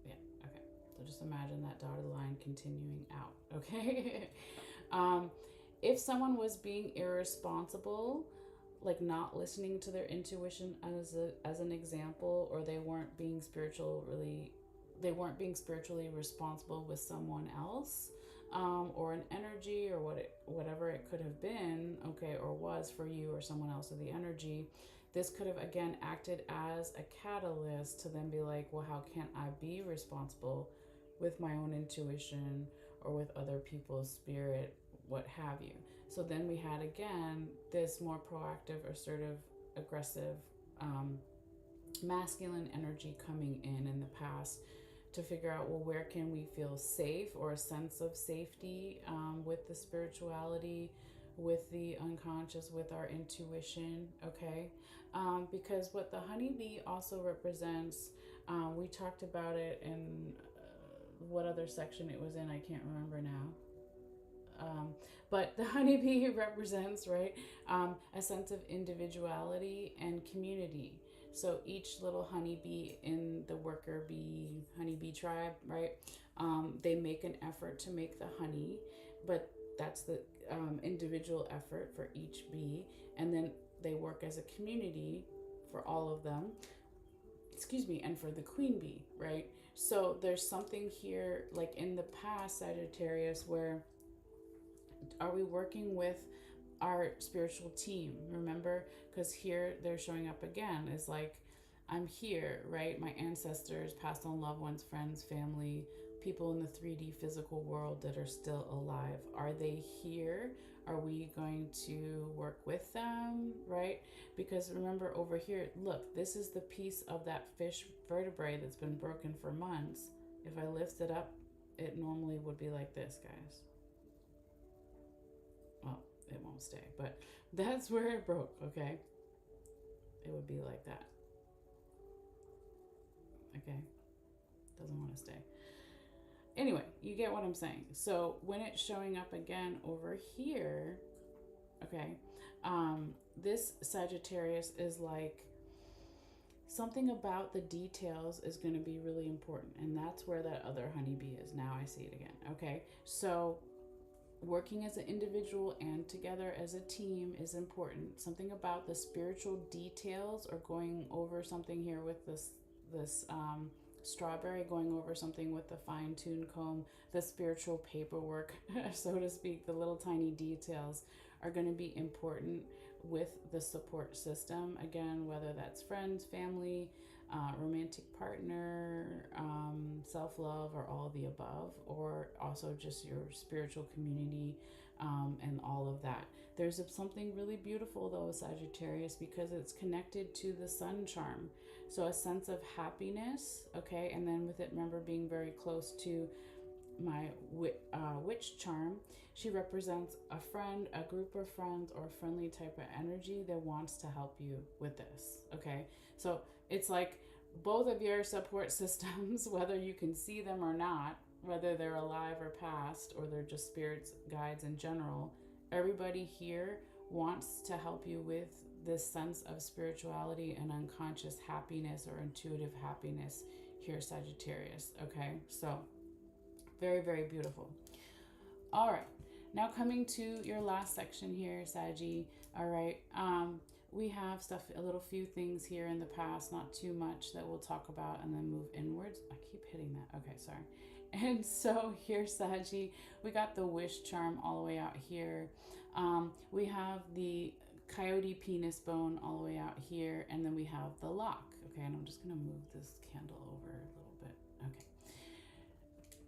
yeah, okay. So just imagine that dotted line continuing out, okay? If someone was being irresponsible, like not listening to their intuition as an example, or they weren't being spiritually responsible with someone else, or an energy, or whatever it could have been, okay, or was for you or someone else, or the energy, this could have again acted as a catalyst to then be like, well, how can I be responsible with my own intuition or with other people's spirit, what have you. So then we had again this more proactive, assertive, aggressive, masculine energy coming in the past to figure out, well, where can we feel safe or a sense of safety with the spirituality, with the unconscious, with our intuition, okay? Because what the honeybee also represents, we talked about it in what other section it was in, I can't remember now. But the honeybee represents, right, a sense of individuality and community. So each little honeybee in the worker bee, honeybee tribe, right, they make an effort to make the honey, but that's the individual effort for each bee. And then they work as a community for all of them, and for the queen bee, right? So there's something here, like in the past, Sagittarius, where are we working with our spiritual team? Remember, because here they're showing up again is like, I'm here, right? My ancestors, passed on loved ones, friends, family, people in the 3D physical world that are still alive. Are they here? Are we going to work with them, right? Because remember over here, look, this is the piece of that fish vertebrae that's been broken for months. If I lift it up, it normally would be like this, guys. Well, it won't stay, but that's where it broke, okay? It would be like that. Okay? Doesn't want to stay. Anyway, you get what I'm saying. So when it's showing up again over here, okay, this Sagittarius is like, something about the details is going to be really important. And that's where that other honeybee is. Now I see it again. Okay. So working as an individual and together as a team is important. Something about the spiritual details, or going over something here with this strawberry, going over something with the fine-tuned comb, the spiritual paperwork, so to speak, the little tiny details are going to be important with the support system. Again, whether that's friends, family, romantic partner, self-love, or all of the above, or also just your spiritual community, and all of that. There's something really beautiful though, Sagittarius, because it's connected to the sun charm. So a sense of happiness, okay, and then with it, remember, being very close to my witch charm, she represents a friend, a group of friends, or a friendly type of energy that wants to help you with this, okay? So it's like both of your support systems, whether you can see them or not, whether they're alive or past, or they're just spirits, guides in general, everybody here wants to help you with this sense of spirituality and unconscious happiness or intuitive happiness here, Sagittarius, okay? So very, very beautiful. All right, now coming to your last section here, Saggy. All right, we have stuff, a little few things here in the past, not too much, that we'll talk about and then move inwards. I keep hitting that. Okay, sorry. And so here, Saggy, we got the wish charm all the way out here. We have the coyote penis bone all the way out here, and then we have the lock. Okay, and I'm just gonna move this candle over a little bit. Okay,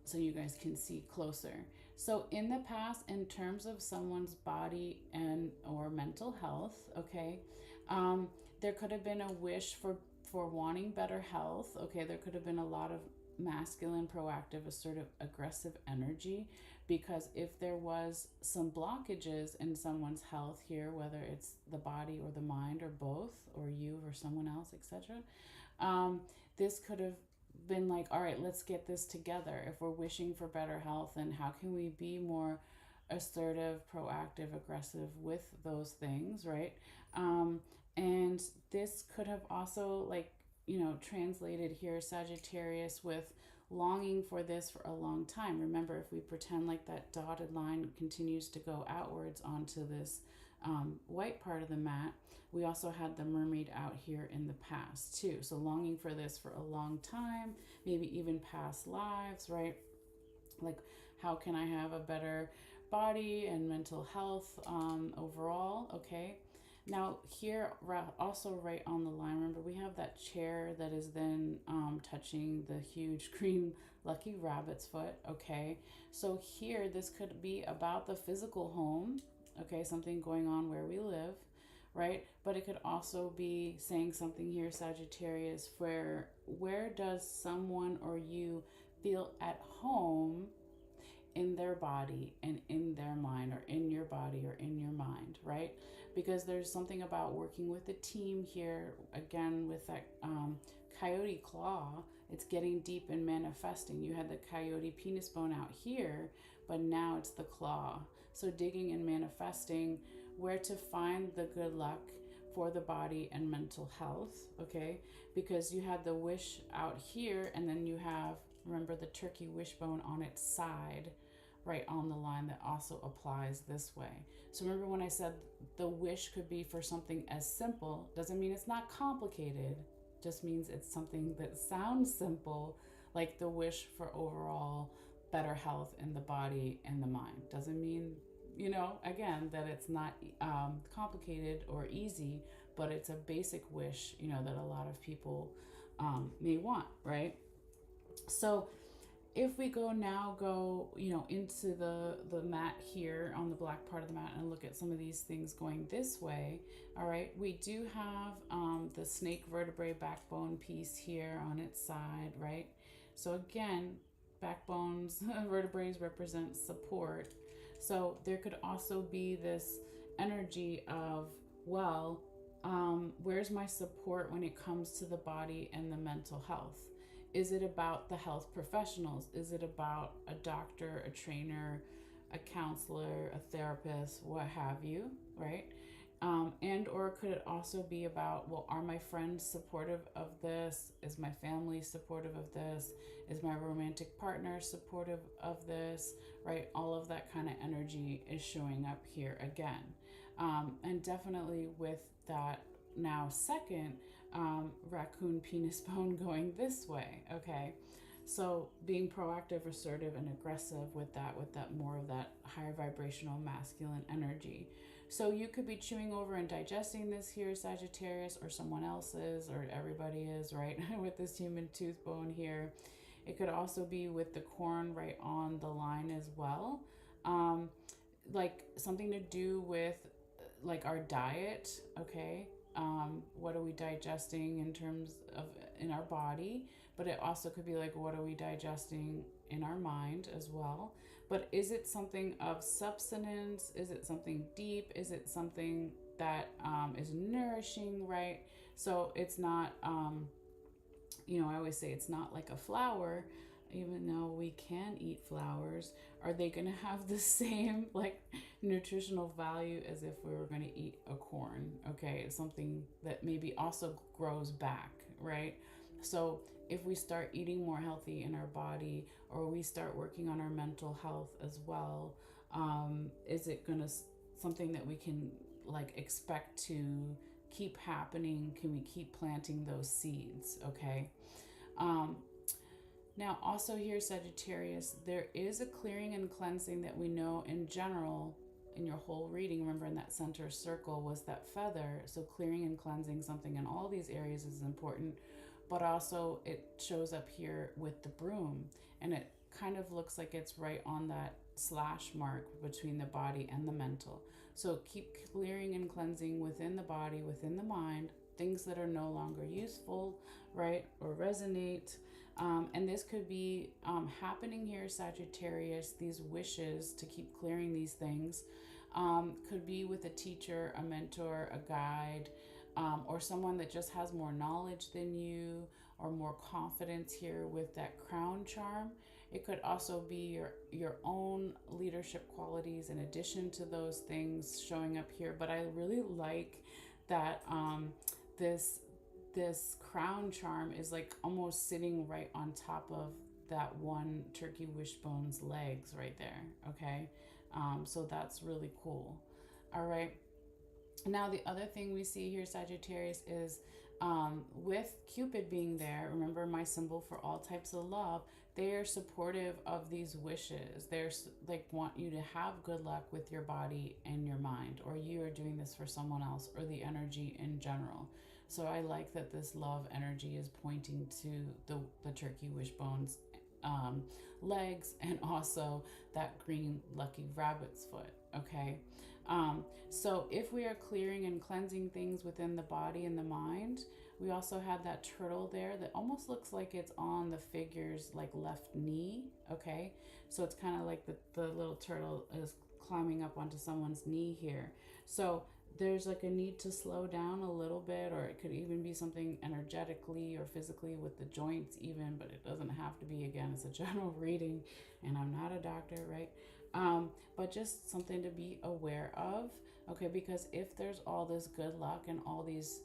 so you guys can see closer. So in the past, in terms of someone's body and or mental health, okay, there could have been a wish for wanting better health. Okay, there could have been a lot of masculine, proactive, assertive, aggressive energy, because if there was some blockages in someone's health here, whether it's the body or the mind or both, or you or someone else, etc., this could have been like, all right, let's get this together. If we're wishing for better health, then how can we be more assertive, proactive, aggressive with those things, right? And this could have also, like, translated here, Sagittarius, with longing for this for a long time. Remember, if we pretend like that dotted line continues to go outwards onto this white part of the mat, we also had the mermaid out here in the past too. So longing for this for a long time, maybe even past lives, right? Like, how can I have a better body and mental health overall, okay? Now here, also right on the line, remember we have that chair that is then touching the huge green lucky rabbit's foot, okay? So here, this could be about the physical home, okay? Something going on where we live, right? But it could also be saying something here, Sagittarius, where does someone or you feel at home in their body and in their mind, or in your body or in your mind, right? Because there's something about working with a team here, again, with that coyote claw. It's getting deep and manifesting. You had the coyote penis bone out here, but now it's the claw. So digging and manifesting where to find the good luck for the body and mental health, okay? Because you had the wish out here, and then you have, remember, the turkey wishbone on its side, right on the line, that also applies this way. So remember when I said the wish could be for something as simple, doesn't mean it's not complicated, just means it's something that sounds simple, like the wish for overall better health in the body and the mind. Doesn't mean, again, that it's not complicated or easy, but it's a basic wish, that a lot of people may want, right? So if we go into the mat here on the black part of the mat and look at some of these things going this way, all right, we do have the snake vertebrae backbone piece here on its side, right? So again, backbones, vertebrae represent support. So there could also be this energy of, well, where's my support when it comes to the body and the mental health? Is it about the health professionals? Is it about a doctor, a trainer, a counselor, a therapist, what have you, right? And or could it also be about, well, are my friends supportive of this? Is my family supportive of this? Is my romantic partner supportive of this? Right? All of that kind of energy is showing up here again. And definitely with that now second raccoon penis bone going this way, okay? So being proactive, assertive, and aggressive with that more of that higher vibrational masculine energy. So you could be chewing over and digesting this here, Sagittarius, or someone else's, or everybody is, right? With this human tooth bone here. It could also be with the corn right on the line as well. Um, like something to do with like our diet, okay? What are we digesting in terms of in our body? But it also could be like, what are we digesting in our mind as well? But is it something of substance? Is it something deep? Is it something that is nourishing, right? So it's not, I always say it's not like a flower, even though we can eat flowers. Are they going to have the same like nutritional value as if we were going to eat a corn? Okay, it's something that maybe also grows back, right? So if we start eating more healthy in our body, or we start working on our mental health as well, is it going to something that we can like expect to keep happening? Can we keep planting those seeds? Okay. um, Now, also here, Sagittarius, there is a clearing and cleansing that we know in general in your whole reading. Remember, in that center circle was that feather. So, clearing and cleansing something in all these areas is important, but also it shows up here with the broom, and it kind of looks like it's right on that slash mark between the body and the mental. So, keep clearing and cleansing within the body, within the mind, things that are no longer useful, right, or resonate. And this could be happening here, Sagittarius, these wishes to keep clearing these things. Could be with a teacher, a mentor, a guide, or someone that just has more knowledge than you, or more confidence here with that crown charm. It could also be your own leadership qualities in addition to those things showing up here. But I really like that this crown charm is like almost sitting right on top of that one turkey wishbone's legs right there. Okay. So that's really cool. All right. Now, the other thing we see here, Sagittarius, is with Cupid being there, remember my symbol for all types of love, they are supportive of these wishes. They're like want you to have good luck with your body and your mind, or you are doing this for someone else, or the energy in general. So I like that this love energy is pointing to the turkey wishbone's legs, and also that green lucky rabbit's foot. Okay. So if we are clearing and cleansing things within the body and the mind, we also had that turtle there that almost looks like it's on the figure's like left knee. Okay. So it's kind of like the little turtle is climbing up onto someone's knee here. So there's like a need to slow down a little bit, or it could even be something energetically or physically with the joints even, but it doesn't have to be. Again, it's a general reading and I'm not a doctor, right? But just something to be aware of, okay? Because if there's all this good luck and all these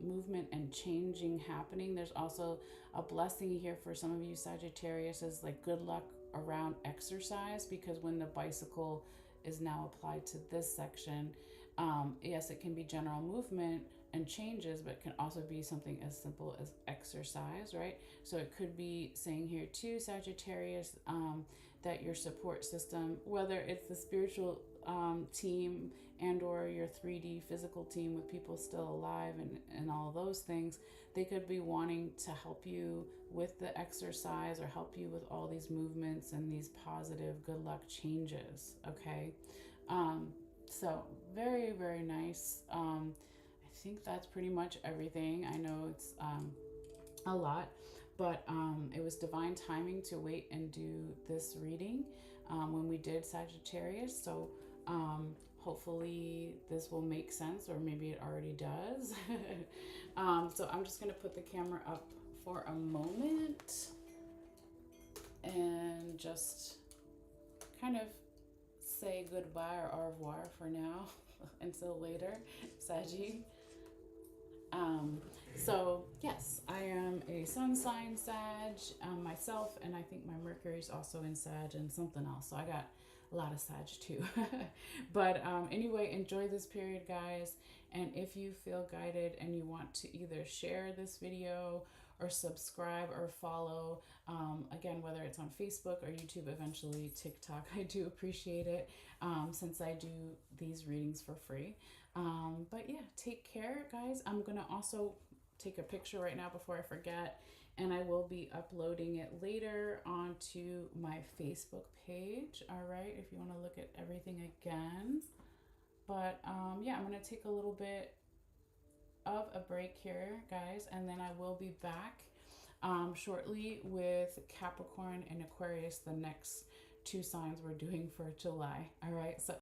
movement and changing happening, there's also a blessing here for some of you Sagittarius is like good luck around exercise, because when the bicycle is now applied to this section, yes, it can be general movement and changes, but it can also be something as simple as exercise, right? So it could be saying here too, Sagittarius, that your support system, whether it's the spiritual team and or your 3D physical team with people still alive and all those things, they could be wanting to help you with the exercise or help you with all these movements and these positive good luck changes, okay? So very, very nice. I think that's pretty much everything. I know it's a lot, but it was divine timing to wait and do this reading when we did Sagittarius. So hopefully this will make sense, or maybe it already does. So I'm just going to put the camera up for a moment and just kind of say goodbye or au revoir for now. until later, Saggy. Um, so yes, I am a sun sign Sag myself, and I think my Mercury is also in Sag and something else. So I got a lot of Sag too. But anyway, enjoy this period, guys. And if you feel guided and you want to either share this video or subscribe or follow, again, whether it's on Facebook or YouTube, eventually TikTok, I do appreciate it, since I do these readings for free. But yeah, take care, guys. I'm gonna also take a picture right now before I forget, and I will be uploading it later onto my Facebook page. All right, if you want to look at everything again. But yeah, I'm gonna take a little bit of a break here, guys, and then I will be back shortly with Capricorn and Aquarius, the next two signs we're doing for July. All right, so